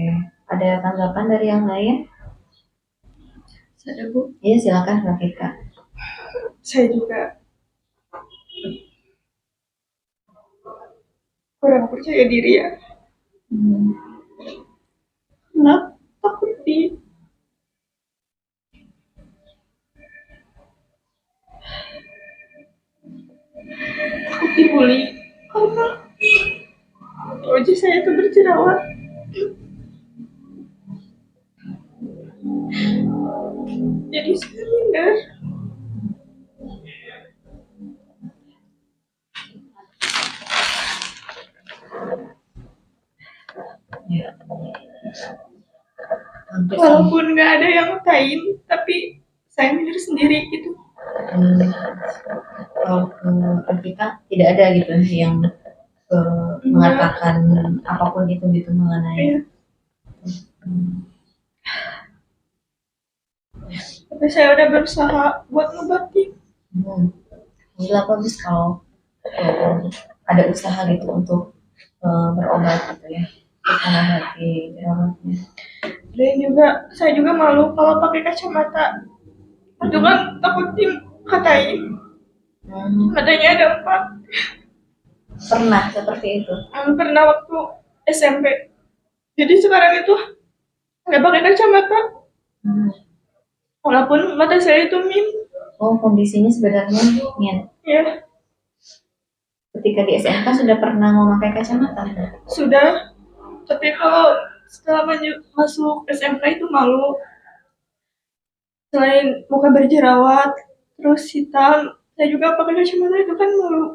ada tanggapan dari yang lain? Saya Bu, Iya silakan Rafika. saya juga kurang percaya diri ya. Kenapa? Takut dibully karena wajah saya itu berjerawat. Jadi saya minder. Ya. Hampir sama. Walaupun nggak ada yang tain, tapi saya minder sendiri gitu. Kalau Rafika tidak ada gitu yang mengatakan apapun itu gitu mengenai. Iya. Tapi saya udah berusaha buat ngobatin. Gila bagus kalau ada usaha gitu untuk berobat gitu ya, untuk mengobati jerawatnya. Dan juga saya juga malu kalau pakai kacamata. Itu kan takut dikatain. Matanya ada 4. Pernah seperti itu? Pernah waktu SMP. Jadi sekarang itu nggak pakai kacamata. Walaupun mata saya itu min. Oh kondisinya sebenarnya min. Ya, Ketika di SMK sudah pernah memakai kacamata? sudah. Tapi kalau setelah masuk SMK itu malu. Selain muka berjerawat, terus hitam, saya juga pakai kacamata itu kan malu.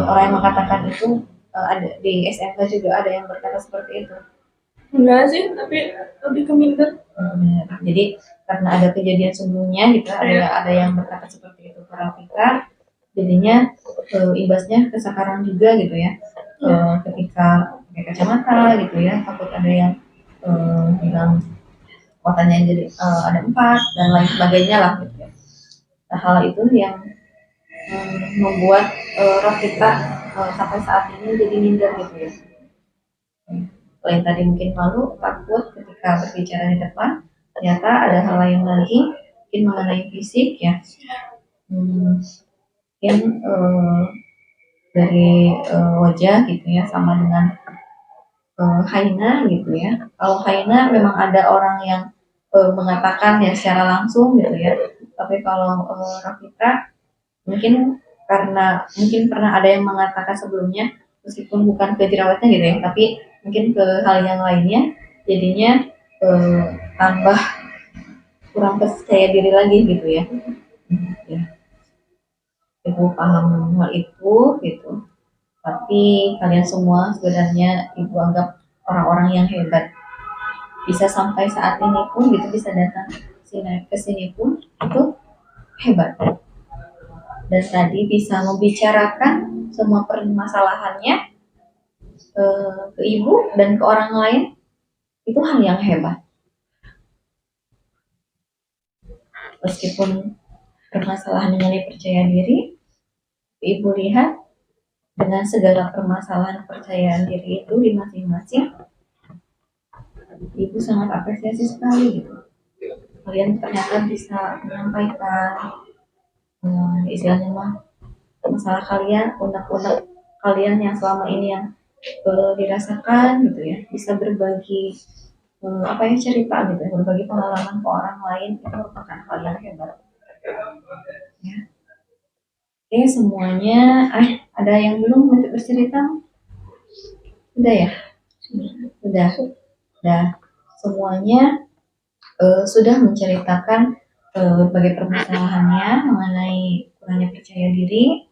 Orang yang mengatakan itu ada di SMK juga ada yang berkata seperti itu. Enggak sih, tapi lebih ke minder. Jadi karena ada kejadian sebelumnya gitu, ada yang berkata seperti itu ke Rafika, jadinya imbasnya ke sekarang juga gitu ya. Ketika pakai kacamata gitu ya, takut ada yang bilang matanya jadi ada 4 dan lain sebagainya lah gitu ya. Nah, hal itu yang membuat Rafika sampai saat ini jadi minder gitu ya. Selain tadi mungkin malu, takut ketika berbicara di depan, ternyata ada hal lain lagi, mungkin mengenai fisik ya, yang dari wajah gitu ya, sama dengan Haina gitu ya. Kalau Haina memang ada orang yang mengatakan ya secara langsung gitu ya, tapi kalau Rafika mungkin karena mungkin pernah ada yang mengatakan sebelumnya, meskipun bukan ke jerawatnya gitu ya, tapi mungkin ke hal yang lainnya, jadinya tambah kurang percaya diri lagi gitu ya. Ibu paham hal itu gitu, tapi kalian semua sebenarnya ibu anggap orang-orang yang hebat, bisa sampai saat ini pun gitu bisa datang kesini pun itu hebat. Dan tadi bisa membicarakan semua permasalahannya ke ibu dan ke orang lain, itu hal yang hebat. Meskipun permasalahan mengenai percaya diri, ibu lihat dengan segala permasalahan kepercayaan diri itu di masing-masing, ibu sangat apresiasi sekali gitu. Kalian ternyata bisa menyampaikan istilahnya mah masalah kalian, unek-unek kalian yang selama ini yang dirasakan gitu ya, bisa berbagi cerita gitu ya, berbagi pengalaman ke orang lain, itu merupakan hal yang hebat ya. Oke, semuanya ada yang belum untuk bercerita? Udah ya? Udah semuanya sudah menceritakan berbagai permasalahannya mengenai kurangnya percaya diri,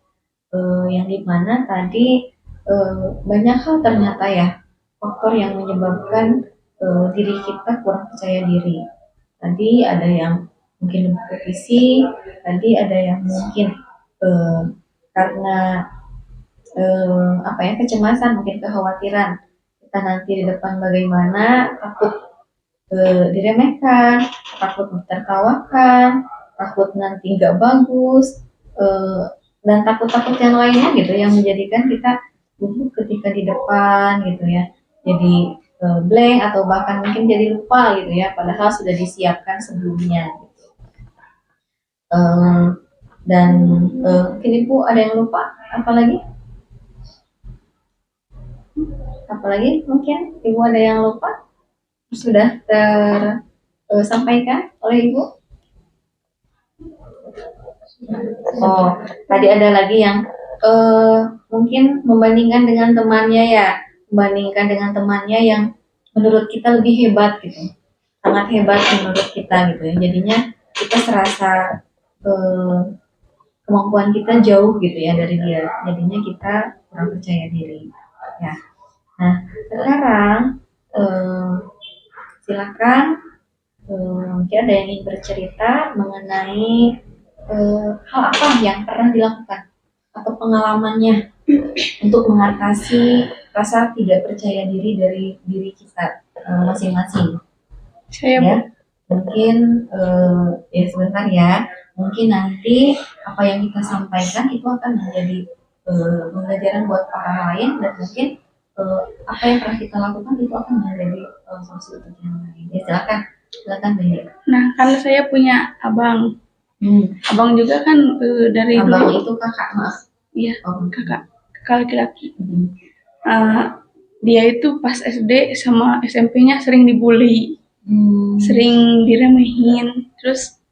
yang dimana tadi banyak hal ternyata ya faktor yang menyebabkan diri kita kurang percaya diri. Tadi ada yang mungkin lebih ke fisik, tadi ada yang mungkin karena kecemasan, mungkin kekhawatiran kita nanti di depan bagaimana, takut diremehkan, takut ditertawakan, takut nanti nggak bagus, dan takut-takut yang lainnya gitu yang menjadikan kita gugup ketika di depan gitu ya, jadi blank atau bahkan mungkin jadi lupa gitu ya, padahal sudah disiapkan sebelumnya gitu. Dan mungkin ibu ada yang lupa, apalagi mungkin ibu ada yang lupa sudah tersampaikan oleh ibu. Oh, tadi ada lagi yang mungkin membandingkan dengan temannya yang menurut kita lebih hebat gitu, sangat hebat menurut kita gitu ya, jadinya kita serasa kemampuan kita jauh gitu ya dari dia, jadinya kita kurang percaya diri ya. Nah sekarang silakan mungkin ada yang ingin bercerita mengenai hal apa yang pernah dilakukan atau pengalamannya untuk mengatasi rasa tidak percaya diri dari diri kita masing-masing. Saya ya, mungkin ya sebentar ya, mungkin nanti apa yang kita sampaikan itu akan menjadi pembelajaran buat orang lain, dan mungkin apa yang pernah kita lakukan itu akan menjadi solusi untuk yang lain. Ya silakan Benny. Nah, karena saya punya abang. Abang juga kan dari abang dulu. Itu kakak, maaf. Iya, kakak laki-laki. Dia itu pas SD sama SMP-nya sering dibully, sering diremehin, terus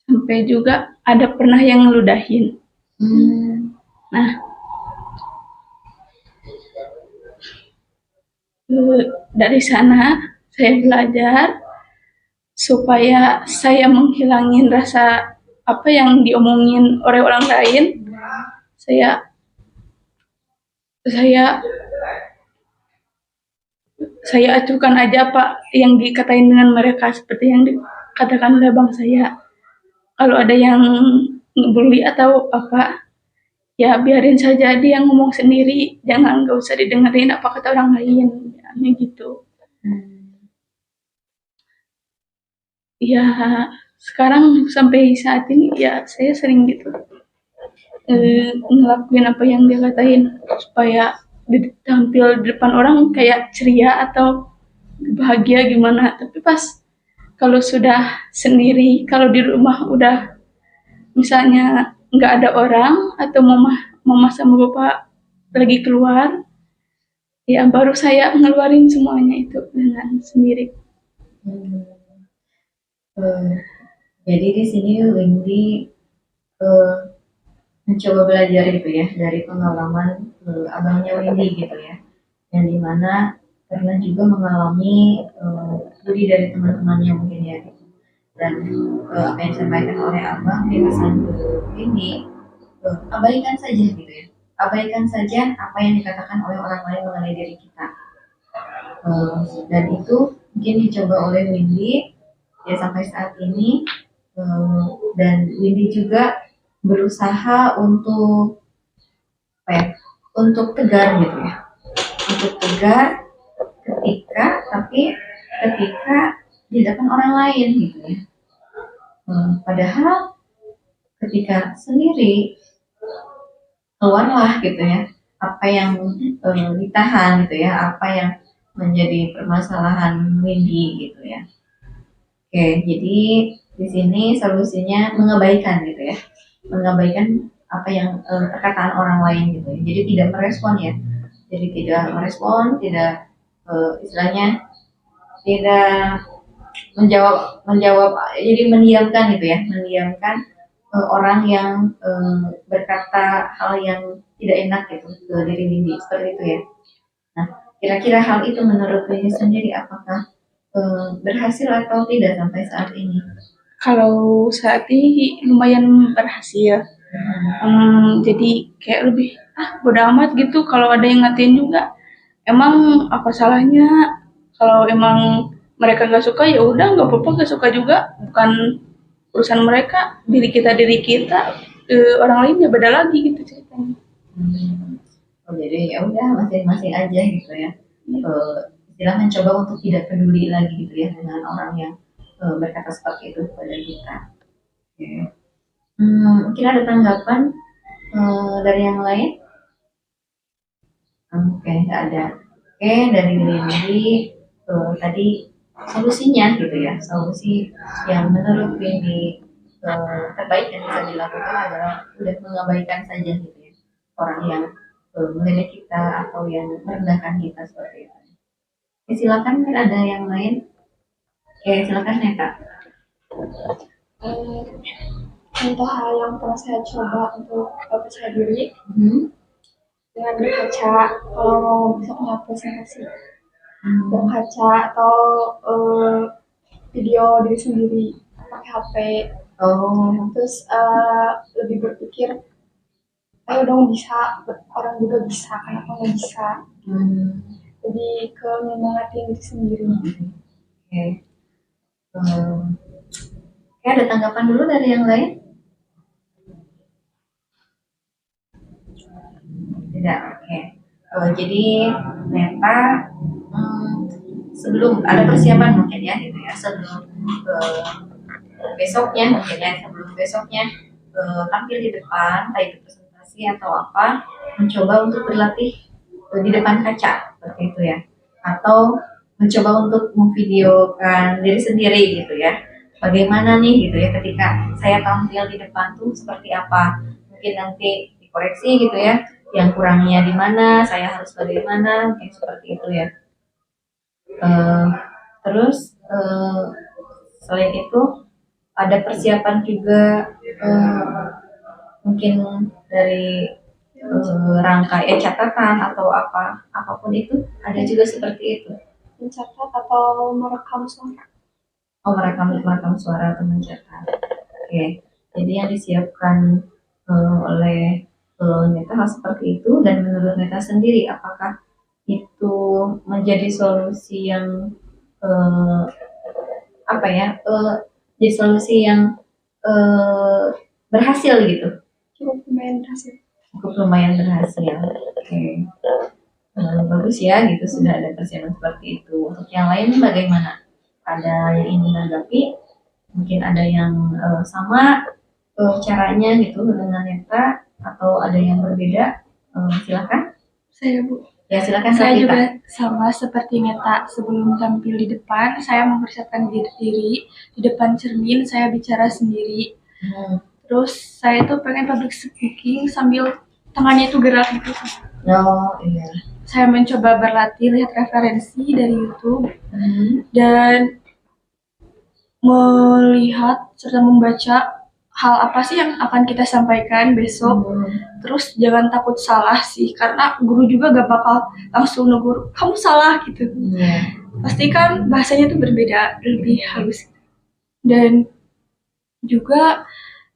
sampai juga ada pernah yang ngeludahin. Nah, dari sana saya belajar supaya saya menghilangin rasa apa yang diomongin oleh orang lain. Saya acuhkan aja apa yang dikatain dengan mereka, seperti yang dikatakan oleh bang saya. Kalau ada yang ngebully atau apa, ya biarin saja dia ngomong sendiri, nggak usah didengerin apa kata orang lain, ya gitu. Ya sekarang sampai saat ini ya saya sering gitu ngelakuin apa yang dia katain supaya tampil di depan orang kayak ceria atau bahagia gimana. Tapi pas kalau sudah sendiri, kalau di rumah udah misalnya nggak ada orang atau mama sama bapak lagi keluar, ya baru saya ngeluarin semuanya itu dengan sendiri. Jadi di sini Windy mencoba belajar gitu ya dari pengalaman abangnya Windy gitu ya, yang dimana pernah juga mengalami bully dari teman-temannya mungkin ya gitu. Dan apa yang disampaikan oleh abang dia pesan ke Windy, abaikan saja gitu ya, abaikan saja apa yang dikatakan oleh orang lain mengenai diri kita. Dan itu mungkin dicoba oleh Windy ya sampai saat ini. Dan Windy juga berusaha untuk apa ya, untuk tegar gitu ya, untuk tegar ketika di depan orang lain gitu ya. Padahal ketika sendiri keluarlah gitu ya apa yang ditahan gitu ya, apa yang menjadi permasalahan Windy gitu ya. Oke, jadi di sini solusinya mengabaikan gitu ya, mengabaikan apa yang perkataan orang lain gitu ya. Jadi tidak merespon ya, jadi tidak merespon, tidak istilahnya tidak menjawab, jadi mendiamkan gitu ya, mendiamkan orang yang berkata hal yang tidak enak gitu ke diri Windy seperti itu ya. Nah, kira-kira hal itu menurut Windy sendiri apakah berhasil atau tidak sampai saat ini? Kalau saat ini lumayan berhasil. Jadi kayak lebih bodo amat gitu kalau ada yang ngatain juga. Emang apa salahnya? Kalau emang mereka nggak suka ya udah nggak apa-apa, nggak suka juga, bukan urusan mereka. Diri kita orang lain ya beda lagi gitu ceritanya. Oh, jadi ya udah masing-masing aja gitu ya. Istilah mencoba untuk tidak peduli lagi gitu ya dengan orang yang berkata seperti itu kepada kita. Oke. Mungkin ada tanggapan dari yang lain? Oke, nggak ada. Oke, dari Windy tadi solusinya gitu ya, solusi yang menurut Windy terbaik yang bisa dilakukan adalah udah mengabaikan saja gitu ya orang yang menilai kita atau yang merendahkan kita seperti itu. Oke, silakan, mungkin ada yang lain. Oke, silakan Neta. Contoh hal yang pernah saya coba untuk percaya diri dengan berkaca kalau mau bisa punya presentasi, berkaca atau video diri sendiri pakai HP. Terus lebih berpikir ayo dong bisa, orang juga bisa, kenapa nggak bisa. Jadi ke menyemangatin diri sendiri. Oke. Oke, ada tanggapan dulu dari yang lain? Tidak, oke. Jadi Neta sebelum ada persiapan mungkin ya gitu ya, sebelum besoknya mungkin ya, sebelum besoknya tampil di depan, entah itu presentasi atau apa, mencoba untuk berlatih di depan kaca seperti itu ya, atau mencoba untuk memvideokan diri sendiri gitu ya, bagaimana nih gitu ya ketika saya tampil di depan tuh seperti apa, mungkin nanti dikoreksi gitu ya, yang kurangnya di mana, saya harus bagaimana, mungkin seperti itu ya. Terus selain itu ada persiapan juga mungkin dari rangkaian catatan atau apapun itu, ada juga seperti itu. Mencatat atau merekam suara. Oh, merekam suara atau mencatat. Oke, jadi yang disiapkan oleh Neta hal seperti itu, dan menurut Neta sendiri apakah itu menjadi solusi yang jadi solusi yang berhasil gitu? Cukup lumayan berhasil. Oke. Bagus ya gitu, sudah ada persiapan seperti itu. Untuk yang lain bagaimana? Ada yang ingin menanggapi? Mungkin ada yang sama caranya gitu dengan Neta, atau ada yang berbeda? Silakan. Saya Bu. Ya, silakan. Saya juga sama seperti Neta, sebelum tampil di depan, saya mempersiapkan diri di depan cermin, saya bicara sendiri. Terus saya tuh pengen public speaking sambil tangannya itu gerak gitu. Oh iya. Saya mencoba berlatih, lihat referensi dari YouTube dan melihat serta membaca hal apa sih yang akan kita sampaikan besok. Terus jangan takut salah sih, karena guru juga gak bakal langsung negur kamu salah gitu. Pasti kan bahasanya tuh berbeda, lebih halus. Dan juga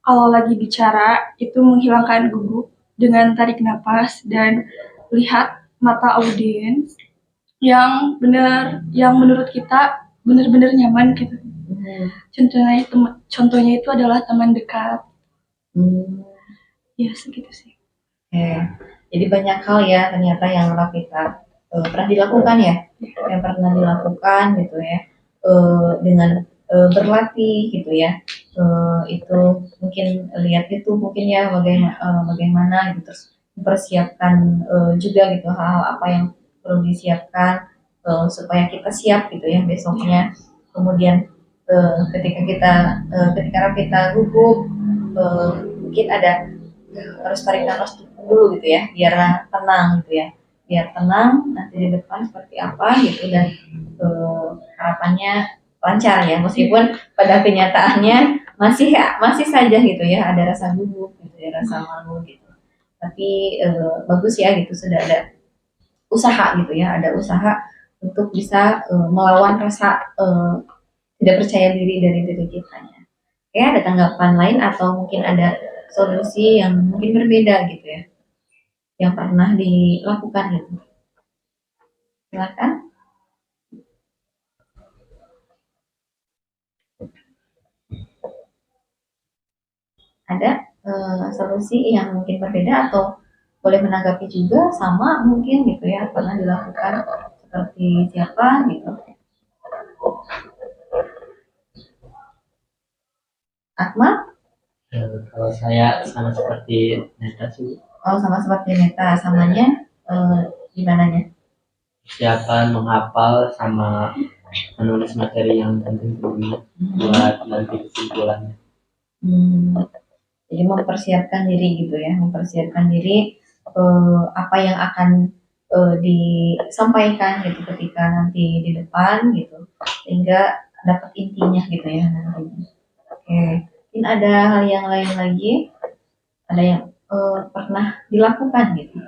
kalau lagi bicara itu menghilangkan gugup dengan tarik napas dan lihat mata audiens yang menurut kita benar-benar nyaman gitu. Contohnya itu adalah teman dekat. Ya segitu sih. Oke. Jadi banyak hal ya ternyata yang kita pernah dilakukan ya, yang pernah dilakukan gitu ya, dengan berlatih gitu ya. Itu mungkin lihat itu mungkin ya bagaimana gitu, terus mempersiapkan juga gitu hal-hal apa yang perlu disiapkan supaya kita siap gitu ya besoknya. Kemudian ketika kita gugup mungkin ada harus tarik nafas dulu gitu ya biar tenang gitu ya, biar tenang nanti di depan seperti apa gitu, dan harapannya lancar ya, meskipun pada kenyataannya masih saja gitu ya ada rasa gugup gitu ya, rasa malu gitu, tapi bagus ya gitu sudah ada usaha gitu ya, ada usaha untuk bisa melawan rasa tidak percaya diri dari diri kitanya. Oke, ada tanggapan lain atau mungkin ada solusi yang mungkin berbeda gitu ya, yang pernah dilakukan gitu. Silakan. Ada solusi yang mungkin berbeda atau boleh menanggapi juga sama mungkin gitu ya, pernah dilakukan seperti siapa gitu. Akmal? Kalau saya sama seperti Neta sih. Oh, sama seperti Neta, samanya gimananya? Persiapan menghafal sama menulis materi yang penting dulu buat nanti kesimpulannya. Jadi mempersiapkan diri gitu ya, mempersiapkan diri apa yang akan disampaikan gitu ketika nanti di depan gitu, sehingga dapat intinya gitu ya nantinya. Oke, mungkin ada hal yang lain lagi, ada yang pernah dilakukan gitu.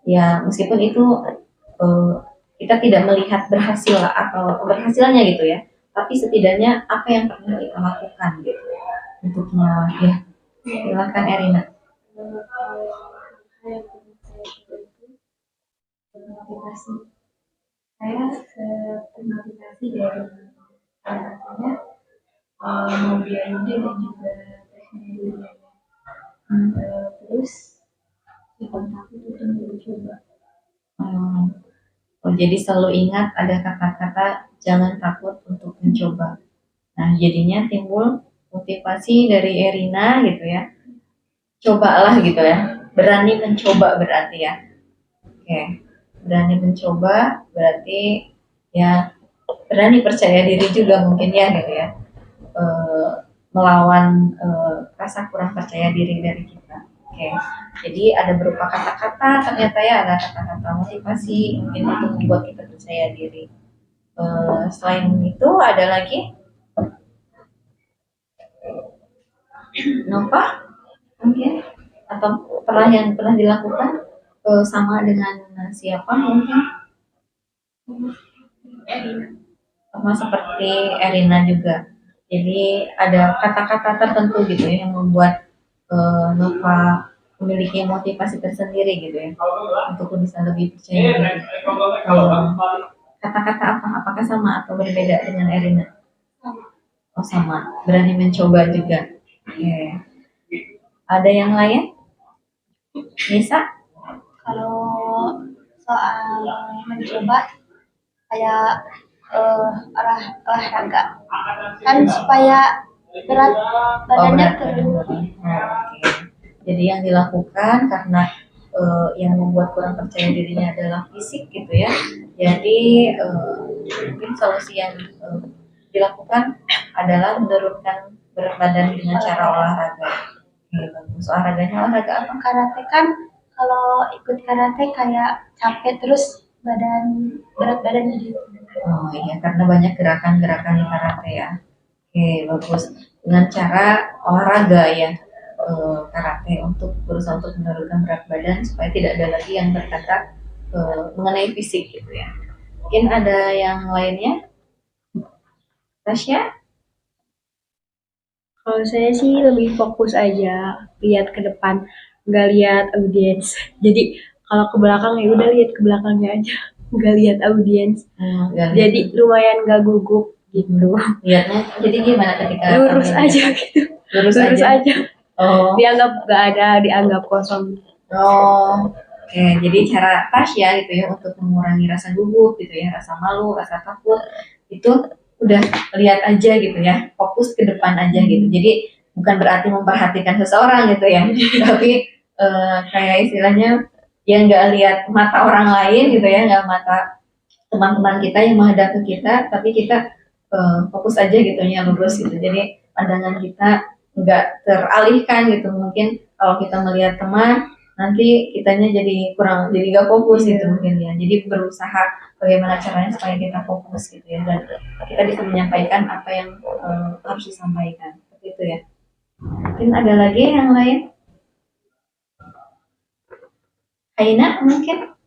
Ya meskipun itu kita tidak melihat berhasil atau berhasilnya gitu ya, tapi setidaknya apa yang pernah kita lakukan gitu untuk melawan ya. Silakan Erina. Motivasi saya termotivasi dari katanya mobilnya dan juga teknologi. Terus kontak itu mencoba. Jadi selalu ingat ada kata-kata jangan takut untuk mencoba. Nah jadinya timbul motivasi dari Erina gitu ya, cobalah gitu ya, berani mencoba berarti ya. Oke, berani mencoba berarti ya berani percaya diri juga mungkin ya gitu ya, melawan rasa kurang percaya diri dari kita. Oke, jadi ada berupa kata-kata ternyata ya, ada kata-kata motivasi mungkin untuk membuat kita percaya diri. Selain itu ada lagi Nova mungkin, atau pernah dilakukan sama dengan siapa mungkin sama seperti Erina juga. Jadi ada kata-kata tertentu gitu ya yang membuat Nova memiliki motivasi tersendiri gitu ya untuk bisa lebih percaya diri. Kata-kata apa? Apakah sama atau berbeda dengan Erina? Oh sama, berani mencoba juga. Okay. Ada yang lain? Nisa? Kalau soal mencoba kayak olahraga kan supaya berat badannya turun. Okay. Jadi yang dilakukan karena yang membuat kurang percaya dirinya adalah fisik gitu ya. Jadi mungkin solusi yang dilakukan adalah menurunkan berat badan dengan cara olahraga. Bagus. Olahraga apa? Karate kan kalau ikut karate kayak capek terus berat badan gitu. Oh iya, karena banyak gerakan-gerakan di karate ya. Oke, bagus. Dengan cara olahraga ya, karate untuk berusaha untuk menurunkan berat badan supaya tidak ada lagi yang berkata mengenai fisik gitu ya. Mungkin ada yang lainnya? Tasya? Kalau saya sih lebih fokus aja, lihat ke depan, nggak lihat audiens. Jadi kalau ke belakang ya udah lihat ke belakangnya aja, nggak lihat audiens. Jadi lumayan nggak gugup gitu. Lihatnya jadi gimana ketika Lurus kamu aja lihat? gitu. Lurus Lurus aja. aja. Oh. Dianggap gak ada, dianggap kosong. Oh, oke. Jadi cara Tasya gitu ya untuk mengurangi rasa gugup gitu ya, rasa malu, rasa takut itu udah lihat aja gitu ya, fokus ke depan aja gitu. Jadi bukan berarti memperhatikan seseorang gitu ya, tapi kayak istilahnya ya nggak lihat mata orang lain gitu ya, nggak mata teman-teman kita yang menghadap ke kita, tapi kita fokus aja gitu ya, lurus gitu. Jadi pandangan kita nggak teralihkan gitu. Mungkin kalau kita melihat teman nanti kitanya jadi gak fokus gitu mungkin ya, jadi berusaha bagaimana caranya supaya kita fokus gitu ya, dan kita bisa menyampaikan apa yang harus disampaikan seperti itu ya. Mungkin ada lagi yang lain, Aina mungkin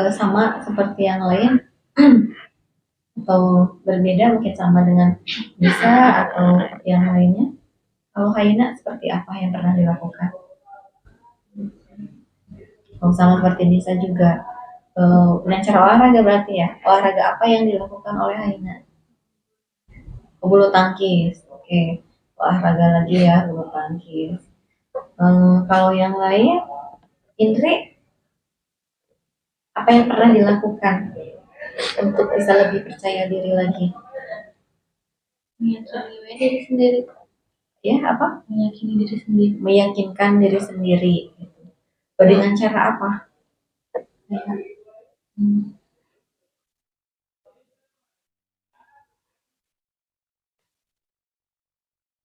sama seperti yang lain atau berbeda, mungkin sama dengan bisa atau yang lainnya. Kalau Haina seperti apa yang pernah dilakukan? Oh, sama seperti Nisa juga. Dengan cara olahraga berarti ya. Olahraga apa yang dilakukan oleh Haina? Bulu tangkis. Oke. Olahraga lagi ya, bulu tangkis. Kalau yang lain, Indri, apa yang pernah dilakukan untuk bisa lebih percaya diri lagi? Meyakini diri sendiri. Ya, apa? Meyakini diri sendiri. Meyakinkan diri sendiri. Dengan cara apa?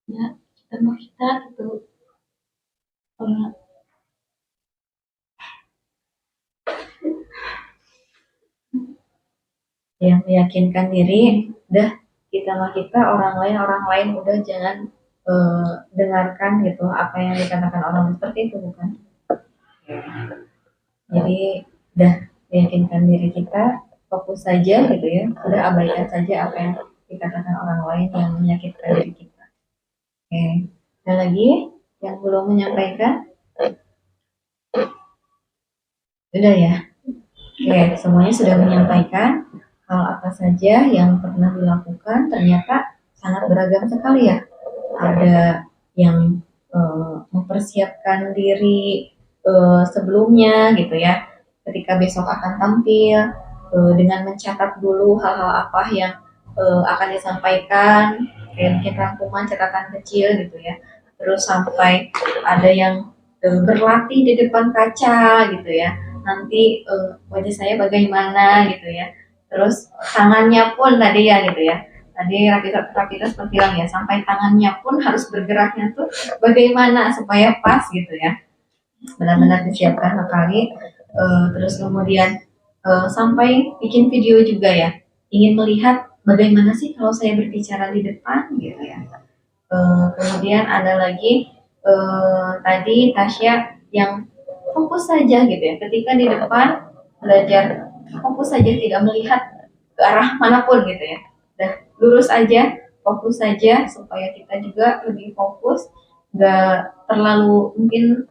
Ya, sama kita gitu. Ya, meyakinkan diri, udah kita mah kita, orang lain udah jangan dengarkan gitu apa yang dikatakan orang seperti itu, bukan? Jadi udah meyakinkan diri kita, fokus saja gitu ya, udah abaikan saja apa yang dikatakan orang lain yang menyakitkan diri kita. Oke, ada lagi yang belum menyampaikan? Sudah ya. Oke, semuanya sudah menyampaikan hal apa saja yang pernah dilakukan, ternyata sangat beragam sekali ya. Ada yang mempersiapkan diri sebelumnya gitu ya, ketika besok akan tampil, dengan mencatat dulu hal-hal apa yang akan disampaikan, kayak bikin rangkuman catatan kecil gitu ya. Terus sampai ada yang berlatih di depan kaca gitu ya, nanti wajah saya bagaimana gitu ya. Terus tangannya pun tadi ya gitu ya, tadi Rapita seperti bilang ya, sampai tangannya pun harus bergeraknya tuh bagaimana supaya pas gitu ya, benar-benar disiapkan sekali. Terus kemudian sampai bikin video juga ya, ingin melihat bagaimana sih kalau saya berbicara di depan gitu ya. Kemudian ada lagi tadi Tasya yang fokus saja gitu ya, ketika di depan belajar fokus saja, tidak melihat ke arah manapun gitu ya, udah lurus aja, fokus saja supaya kita juga lebih fokus, nggak terlalu mungkin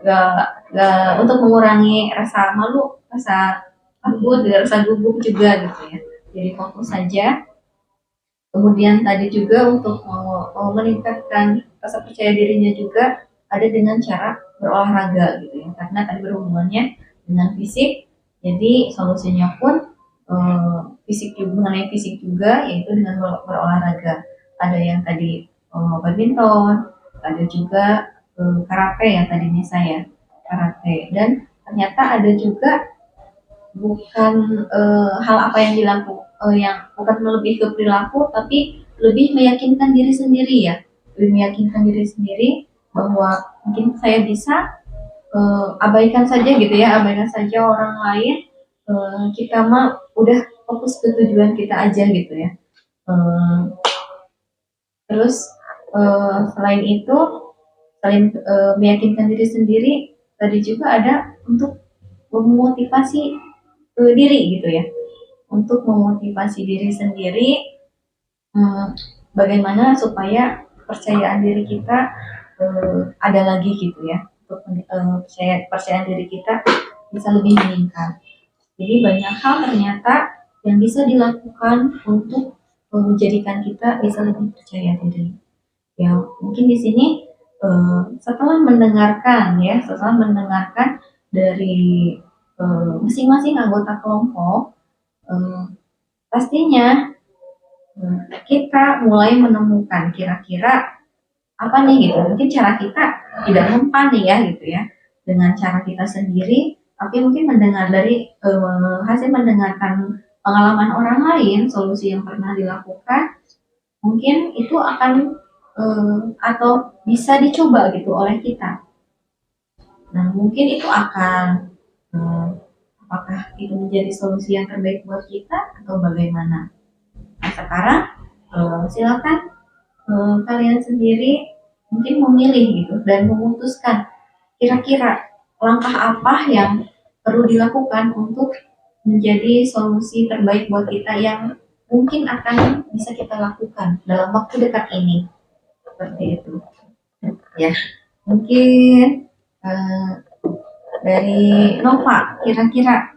nggak untuk mengurangi rasa malu, rasa takut, rasa gugup juga gitu ya, jadi fokus saja. Kemudian tadi juga untuk meningkatkan rasa percaya dirinya juga ada dengan cara berolahraga gitu ya, karena tadi berhubungannya dengan fisik, jadi solusinya pun fisik juga, mengenai fisik juga, yaitu dengan berolahraga. Ada yang tadi badminton, ada juga karate ya tadinya saya karate, dan ternyata ada juga bukan hal apa yang dilakukan, yang bukan lebih ke perilaku, tapi lebih meyakinkan diri sendiri ya, lebih meyakinkan diri sendiri bahwa mungkin saya bisa, abaikan saja gitu ya, abaikan saja orang lain, kita mah udah fokus ke tujuan kita aja gitu ya. Terus selain itu, selain meyakinkan diri sendiri, tadi juga ada untuk memotivasi diri gitu ya, untuk memotivasi diri sendiri, bagaimana supaya kepercayaan diri kita ada lagi gitu ya, untuk kepercayaan diri kita bisa lebih meningkat. Jadi banyak hal ternyata yang bisa dilakukan untuk menjadikan kita bisa lebih percaya diri. Ya, mungkin di sini setelah mendengarkan dari masing-masing anggota kelompok, pastinya kita mulai menemukan kira-kira apa nih gitu. Mungkin cara kita tidak mempan nih ya gitu ya, dengan cara kita sendiri, tapi mungkin mendengar dari hasil mendengarkan pengalaman orang lain, solusi yang pernah dilakukan, mungkin itu akan atau bisa dicoba gitu oleh kita. Nah, mungkin itu akan apakah itu menjadi solusi yang terbaik buat kita atau bagaimana? Nah, sekarang silakan kalian sendiri mungkin memilih gitu dan memutuskan kira-kira langkah apa yang perlu dilakukan untuk menjadi solusi terbaik buat kita yang mungkin akan bisa kita lakukan dalam waktu dekat ini. Seperti itu. Ya, mungkin dari Nova, kira-kira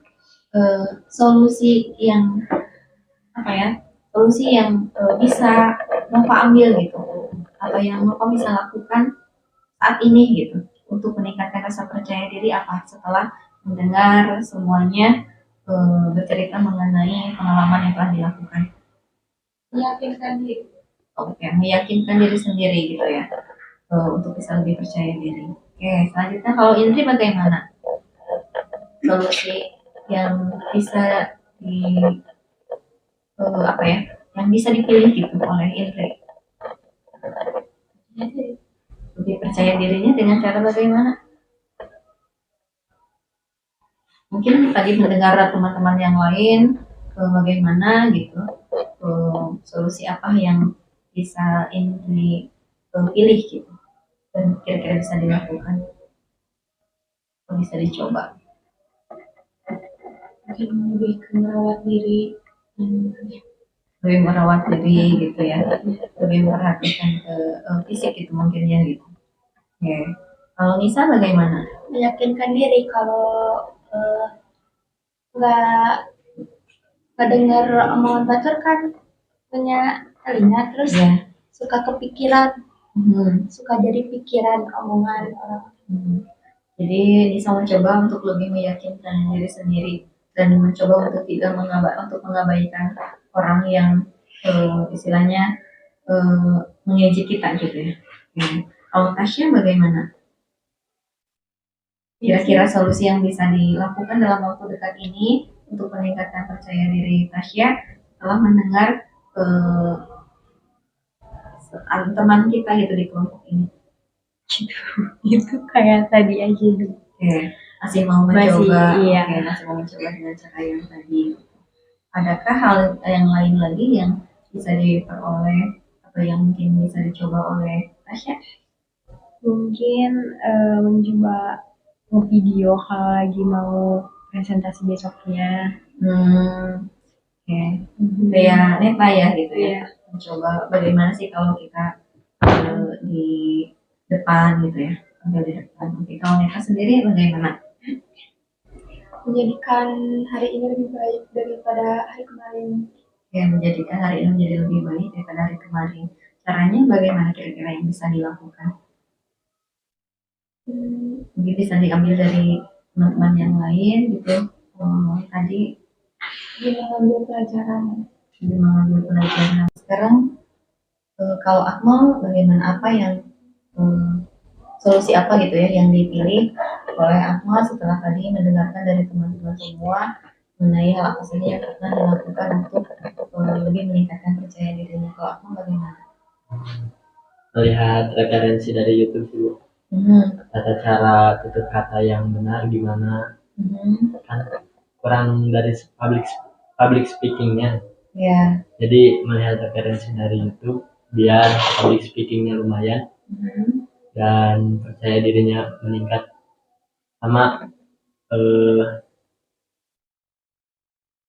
solusi yang apa ya? Solusi yang bisa Nova ambil gitu, atau yang Nova bisa lakukan saat ini gitu, untuk meningkatkan rasa percaya diri apa setelah mendengar semuanya bercerita mengenai pengalaman yang telah dilakukan. Meyakinkan diri. Oke, meyakinkan diri sendiri gitu ya, untuk bisa lebih percaya diri. Oke, selanjutnya kalau Indri bagaimana? Solusi yang bisa di apa ya, yang bisa dipilih gitu oleh Indri. Lebih percaya dirinya dengan cara bagaimana? Mungkin tadi mendengar teman-teman yang lain bagaimana gitu, solusi apa yang bisa Indri pilih gitu dan kira-kira bisa dilakukan atau bisa dicoba. Mungkin lebih ke merawat diri. Lebih merawat diri gitu ya, lebih memperhatikan ke fisik gitu mungkin ya gitu. Oke. Kalau Nisa bagaimana? Meyakinkan diri kalau nggak dengar omongan bacot kan punya telinga, terus Ya. suka kepikiran, Hmm. suka jadi pikiran omongan orang. Jadi Nisa mencoba untuk lebih meyakinkan diri sendiri dan mencoba untuk tidak mengabaikan orang yang istilahnya mengejek kita gitu ya. Kalau Tasya bagaimana? Kira-kira solusi yang bisa dilakukan dalam waktu dekat ini untuk meningkatkan percaya diri Tasya setelah mendengar teman kita gitu di kelompok ini. Itu kayak tadi aja dulu. Oke, masih mau mencoba. Iya. Oke, masih mau mencoba dengan cara yang tadi. Adakah hal yang lain lagi yang bisa diperoleh atau yang mungkin bisa dicoba oleh Tasya? Mungkin mencoba video kalau lagi mau presentasi besoknya. Oke. Kayak Neta ya gitu ya. Iya. Mencoba bagaimana sih kalau kita di depan gitu ya. Tampil di depan. Oke, kalau Neta sendiri bagaimana? Menjadikan hari ini lebih baik daripada hari kemarin. Ya, menjadikan hari ini menjadi lebih baik daripada hari kemarin. Caranya bagaimana kira-kira yang bisa dilakukan? Mungkin bisa diambil dari teman-teman yang lain gitu. Tadi Mengambil pelajaran. mengambil pelajaran. Sekarang kalau Akmal bagaimana, apa yang solusi apa gitu ya yang dipilih oleh Akmal setelah tadi mendengarkan dari teman-teman semua mengenai hal apa saja yang pernah dilakukan untuk lebih meningkatkan percaya dirinya. Kalau Akmal bagaimana? Melihat referensi dari YouTube dulu. Tata cara tutur kata yang benar gimana, kan kurang dari public speakingnya. Ya. Jadi melihat referensi dari YouTube biar public speakingnya lumayan dan percaya dirinya meningkat. Sama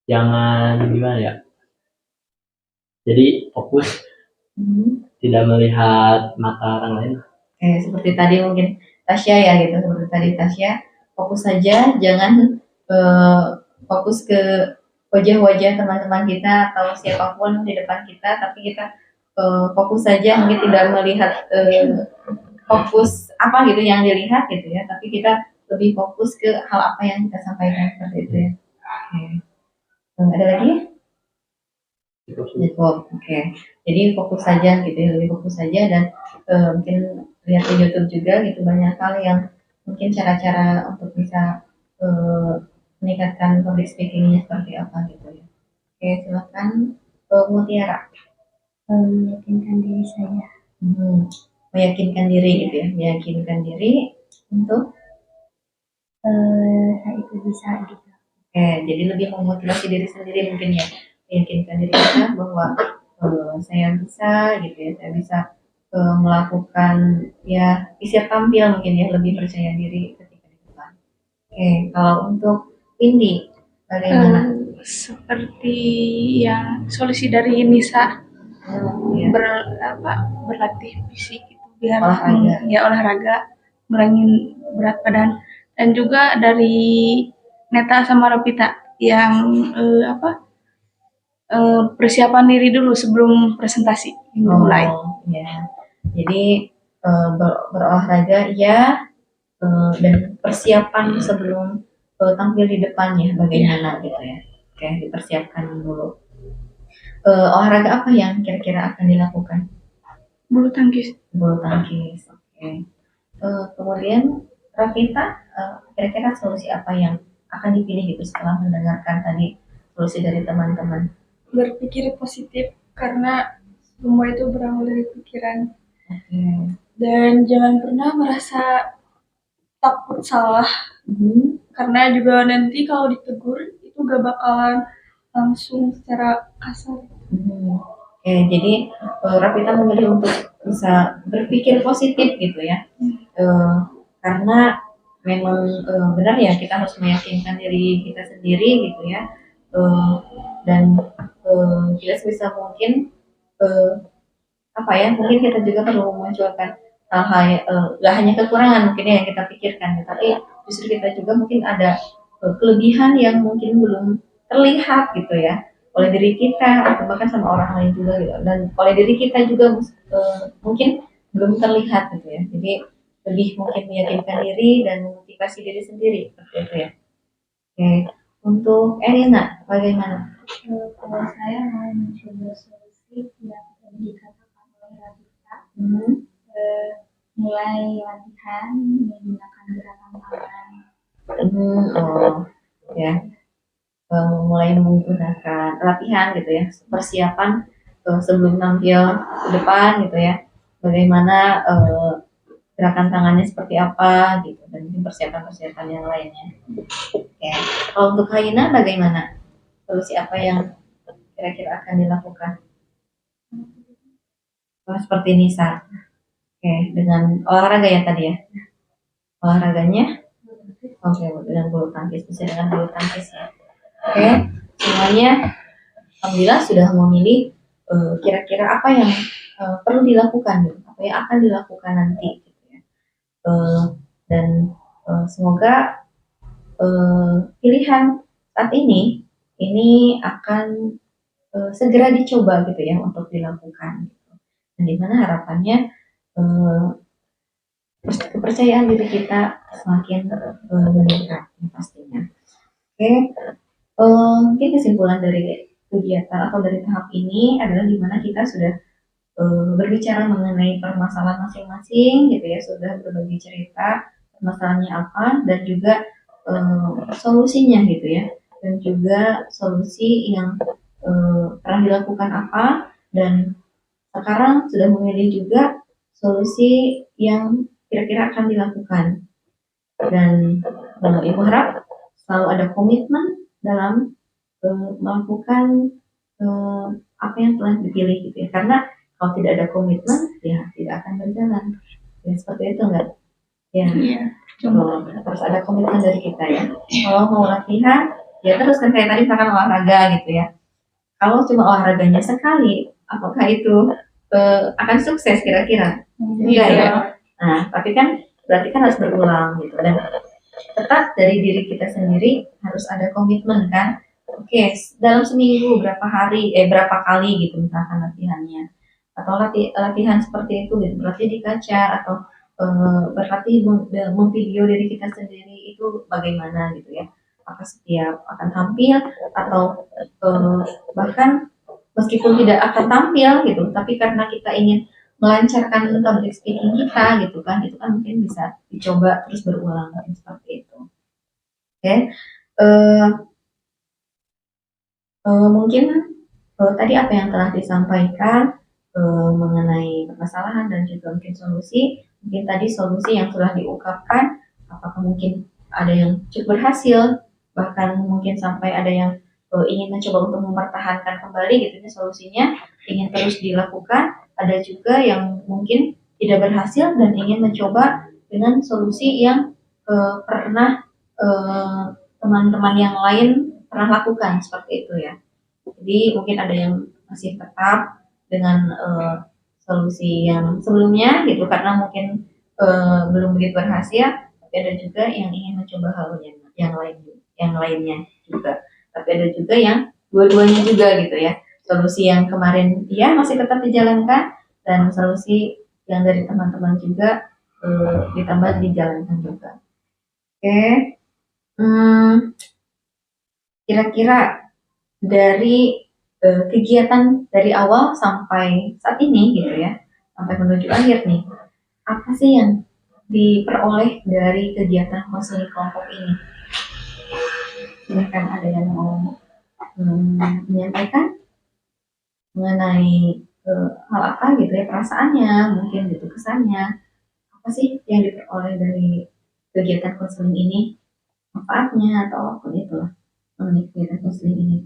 jangan gimana ya, jadi fokus, tidak melihat mata orang lain. Seperti tadi mungkin Tasya ya gitu, seperti tadi Tasya fokus saja, jangan fokus ke wajah-wajah teman-teman kita atau siapapun di depan kita, tapi kita fokus saja, mungkin tidak melihat fokus apa gitu yang dilihat gitu ya, tapi kita lebih fokus ke hal apa yang kita sampaikan seperti itu ya. Oke. Ada lagi? Cukup. Oke. Jadi fokus saja gitu ya, lebih fokus saja dan mungkin lihat di YouTube juga gitu banyak hal yang mungkin cara-cara untuk bisa meningkatkan public speakingnya seperti apa gitu ya. Oke, silakan Mutiara. Meyakinkan diri saya. Meyakinkan diri gitu ya, meyakinkan diri untuk Saya itu bisa gitu. Oke, jadi lebih memotivasi diri sendiri mungkin ya, meyakinkan diri kita bahwa saya bisa gitu ya, saya bisa melakukan ya bisa tampil mungkin ya, lebih percaya diri ketika di depan. Oke, kalau untuk Windy bagaimana? Seperti yang solusi dari Nisa, Ya, berlatih fisik itu biar Olahraga. olahraga, ngurangin berat badan, dan juga dari Neta sama Ropita yang persiapan diri dulu sebelum presentasi dimulai. Ya. Jadi berolahraga ya, dan persiapan sebelum tampil di depannya bagaimana gitu ya. Oke, dipersiapkan dulu. Olahraga apa yang kira-kira akan dilakukan? Bulu tangkis. Bulu tangkis. Oke. Kemudian Rafita, kira-kira solusi apa yang akan dipilih gitu setelah mendengarkan tadi solusi dari teman-teman? Berpikir positif karena semua itu berawal dari pikiran. Oke. Dan jangan pernah merasa takut salah, karena juga nanti kalau ditegur itu gak bakalan langsung secara kasar. Oke, jadi Rafita memilih untuk bisa berpikir positif gitu ya, karena memang benar ya, kita harus meyakinkan diri kita sendiri gitu ya, dan kita sebisa mungkin apa ya, mungkin kita juga perlu memunculkan hal-hal gak hanya kekurangan mungkin yang kita pikirkan, tapi justru kita juga mungkin ada kelebihan yang mungkin belum terlihat gitu ya oleh diri kita atau bahkan sama orang lain juga gitu, dan oleh diri kita juga mungkin belum terlihat gitu ya, jadi lebih mungkin meyakinkan diri dan memotivasi diri sendiri seperti itu ya. Oke, untuk Erina bagaimana? Kalau saya mau mencoba solusi yang tadi dikatakan oleh Radita, mulai latihan menggunakan gerakan tangan. Ya, mulai menggunakan latihan gitu ya, persiapan sebelum tampil ke depan gitu ya, bagaimana gerakan tangannya seperti apa gitu, dan mungkin persiapan-persiapan yang lainnya. Oke, kalau untuk Haina bagaimana? Solusi apa yang kira-kira akan dilakukan? Seperti Nisa. Oke, dengan olahraga ya tadi ya. Olahraganya? Oke, dengan bulu tangkis, bisa dengan bulu tangkis ya. Oke, semuanya alhamdulillah sudah memilih kira-kira apa yang perlu dilakukan gitu, apa yang akan dilakukan nanti gitu ya. Dan semoga pilihan saat ini akan segera dicoba gitu ya untuk dilakukan gitu. Dan dimana harapannya kepercayaan diri kita semakin meningkat pastinya. Oke, mungkin kesimpulan dari kegiatan atau dari tahap ini adalah dimana kita sudah berbicara mengenai permasalahan masing-masing gitu ya, sudah berbagi cerita permasalahannya apa dan juga solusinya gitu ya, dan juga solusi yang pernah dilakukan apa, dan sekarang sudah memilih juga solusi yang kira-kira akan dilakukan, dan Ibu harap selalu ada komitmen dalam melakukan apa yang telah dipilih gitu ya, karena kalau tidak ada komitmen ya tidak akan berjalan ya, seperti itu enggak ya. Harus ada komitmen dari kita ya. Kalau mau latihan ya terus kan, kayak tadi misalkan olahraga gitu ya, kalau cuma olahraganya sekali apakah itu akan sukses kira-kira? Enggak ya. Nah tapi kan berarti kan harus berulang gitu, dan tetap dari diri kita sendiri harus ada komitmen kan oke, dalam seminggu berapa kali gitu misalkan latihannya, atau latihan seperti itu gitu, berarti di kaca atau berlatih memvideo diri kita sendiri itu bagaimana gitu ya, apakah setiap akan tampil atau bahkan meskipun tidak akan tampil gitu, tapi karena kita ingin melancarkan public speaking kita gitu kan, itu kan mungkin bisa dicoba terus berulang mungkin seperti itu. Oke, eh, mungkin tadi apa yang telah disampaikan mengenai permasalahan dan juga mungkin solusi, mungkin tadi solusi yang telah diungkapkan, apakah mungkin ada yang cukup berhasil, bahkan mungkin sampai ada yang ingin mencoba untuk mempertahankan kembali gitu ya solusinya, ingin terus dilakukan, ada juga yang mungkin tidak berhasil dan ingin mencoba dengan solusi yang pernah teman-teman yang lain pernah lakukan seperti itu ya. Jadi mungkin ada yang masih tetap dengan solusi yang sebelumnya gitu karena mungkin belum begitu berhasil, tapi ada juga yang ingin mencoba hal yang lainnya juga. Tapi ada juga yang dua-duanya juga gitu ya. Solusi yang kemarin ya masih tetap dijalankan dan solusi yang dari teman-teman juga ditambah dijalankan juga. Oke. Kira-kira dari kegiatan dari awal sampai saat ini gitu ya, sampai menuju akhir nih, apa sih yang diperoleh dari kegiatan konseling kelompok ini? Silahkan ada yang mau menyampaikan mengenai hal apa gitu ya, perasaannya, mungkin gitu kesannya, apa sih yang diperoleh dari kegiatan konseling ini, manfaatnya atau apapun itulah mengenai kegiatan konseling ini.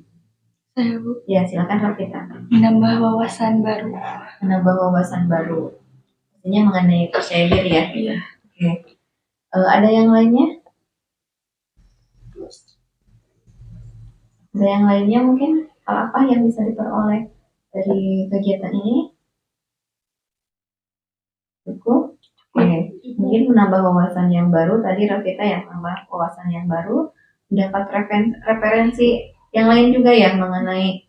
Saya Bu, Ya, silakan Rafita. menambah wawasan baru. Menambah wawasan baru. Artinya mengenai percaya diri ya. Iya. Oke. Ada yang lainnya? Ada yang lainnya mungkin hal apa yang bisa diperoleh dari kegiatan ini? Cukup? Oke. Mungkin menambah wawasan yang baru. Tadi Rafita yang menambah wawasan yang baru. Mendapat referensi yang lain juga ya mengenai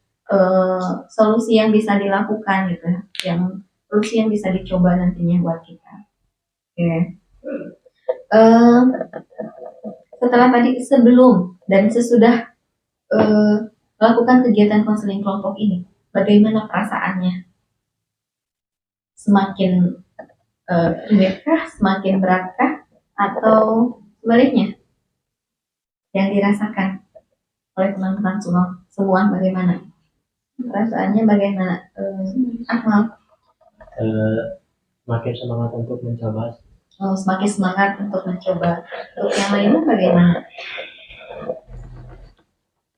solusi yang bisa dilakukan gitu ya, solusi yang bisa dicoba nantinya buat kita. Oke. Setelah tadi sebelum dan sesudah melakukan kegiatan konseling kelompok ini, bagaimana perasaannya? Semakin rumitkah, semakin beratkah, atau sebaliknya? Yang dirasakan oleh teman-teman semua bagaimana? Perasaannya bagaimana? Akmal? Semakin semangat untuk mencoba. Semakin semangat untuk mencoba. Untuk yang lainnya bagaimana?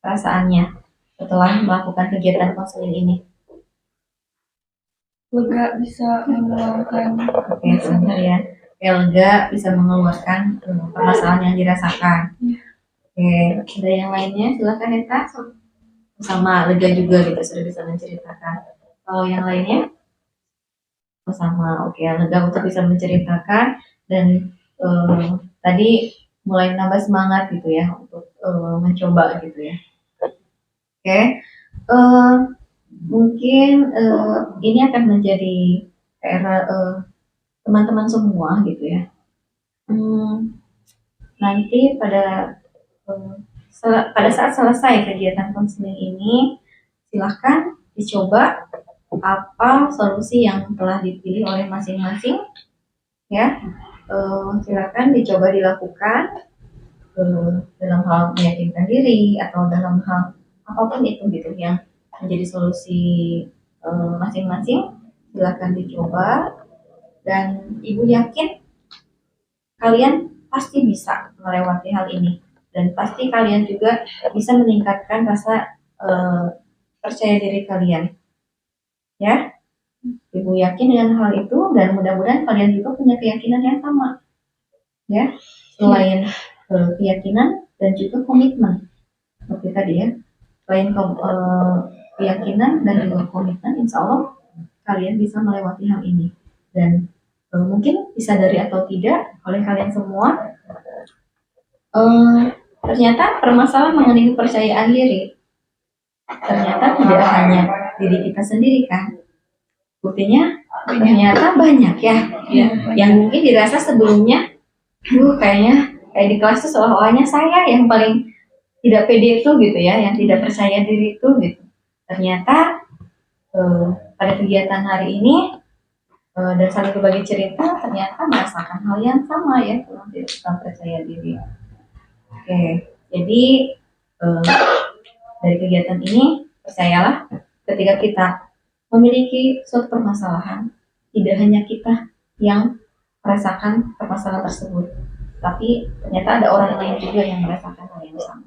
Perasaannya setelah melakukan kegiatan konseling ini? Lega bisa mengeluarkan. Oke, sebentar ya. Lega bisa mengeluarkan permasalahan yang dirasakan. Oke, ada yang lainnya? Silakan Eta. Sama lega juga gitu sudah bisa menceritakan. Kalau yang lainnya? Sama, oke, lega untuk bisa menceritakan dan tadi mulai nambah semangat gitu ya untuk mencoba gitu ya. Oke, mungkin ini akan menjadi PR teman-teman semua gitu ya. Nanti pada saat selesai kegiatan konseling ini, silahkan dicoba apa solusi yang telah dipilih oleh masing-masing ya. Silakan dicoba dilakukan dalam hal meyakinkan diri atau dalam hal apapun itu gitu yang menjadi solusi masing-masing, silakan dicoba dan ibu yakin kalian pasti bisa melewati hal ini dan pasti kalian juga bisa meningkatkan rasa percaya diri kalian ya. Ibu yakin dengan hal itu dan mudah-mudahan kalian juga punya keyakinan yang sama ya, selain keyakinan dan juga komitmen seperti tadi ya, selain keyakinan dan juga komitmen, insya Allah kalian bisa melewati hal ini dan mungkin disadari atau tidak oleh kalian semua, ternyata permasalahan mengenai kepercayaan diri ternyata tidak hanya diri kita sendiri kan. Buktinya ternyata banyak ya, yang mungkin dirasa sebelumnya, kayaknya kayak di kelas tuh seolah-olahnya saya yang paling tidak pede itu gitu ya, yang tidak percaya diri itu gitu. Ternyata pada kegiatan hari ini dan saling berbagi cerita ternyata merasakan hal yang sama ya, kurang tidak percaya diri. Oke, jadi dari kegiatan ini percayalah, ketika kita memiliki suatu permasalahan, tidak hanya kita yang merasakan permasalahan tersebut, tapi ternyata ada orang lain juga yang merasakan hal yang sama.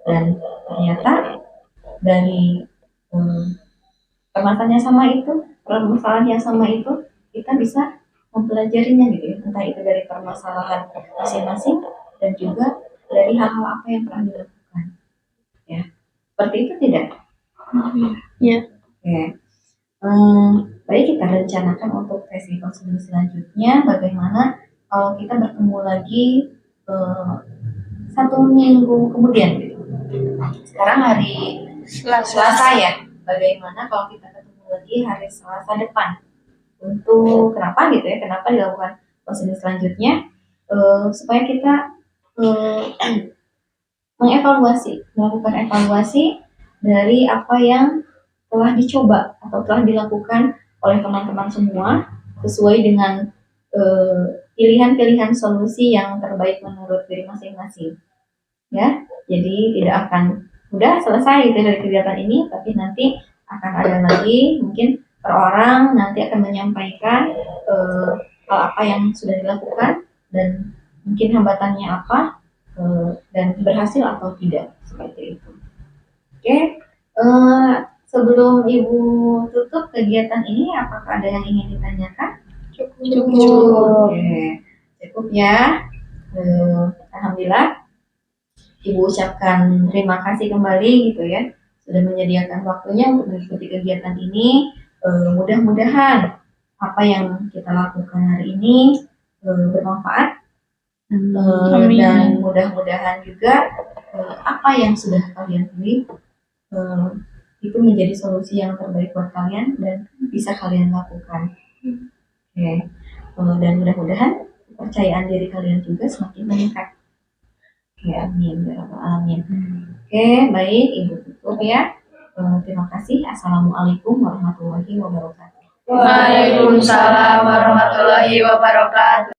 Dan ternyata dari permasalahan yang sama itu kita bisa mempelajarinya gitu ya, entah itu dari permasalahan masing-masing dan juga dari hal-hal apa yang pernah dilakukan ya, seperti itu tidak? Ya. Oke. Baik, kita rencanakan untuk sesi konseling selanjutnya bagaimana kalau kita bertemu lagi 1 minggu kemudian gitu. Sekarang hari Selasa ya, bagaimana kalau kita ketemu lagi hari Selasa depan, untuk kenapa gitu ya, kenapa dilakukan konseling selanjutnya, supaya kita melakukan evaluasi dari apa yang telah dicoba atau telah dilakukan oleh teman-teman semua sesuai dengan pilihan-pilihan solusi yang terbaik menurut diri masing-masing ya. Jadi tidak akan udah selesai gitu dari kegiatan ini, tapi nanti akan ada lagi, mungkin per orang nanti akan menyampaikan hal apa yang sudah dilakukan dan mungkin hambatannya apa, dan berhasil atau tidak, seperti itu. Oke, sebelum Ibu tutup kegiatan ini, apakah ada yang ingin ditanyakan? Cukup. Oke, cukup ya. Alhamdulillah, Ibu ucapkan terima kasih kembali gitu ya, sudah menyediakan waktunya untuk mengikuti kegiatan ini. Mudah-mudahan apa yang kita lakukan hari ini bermanfaat, dan mudah-mudahan juga apa yang sudah kalian pilih itu menjadi solusi yang terbaik buat kalian dan bisa kalian lakukan. Oke. Dan mudah-mudahan kepercayaan diri kalian juga semakin meningkat. Oke, amin ya rabbal alamin. Oke, baik, Ibu tutup ya. Terima kasih. Assalamualaikum warahmatullahi wabarakatuh. Waalaikumsalam warahmatullahi wabarakatuh.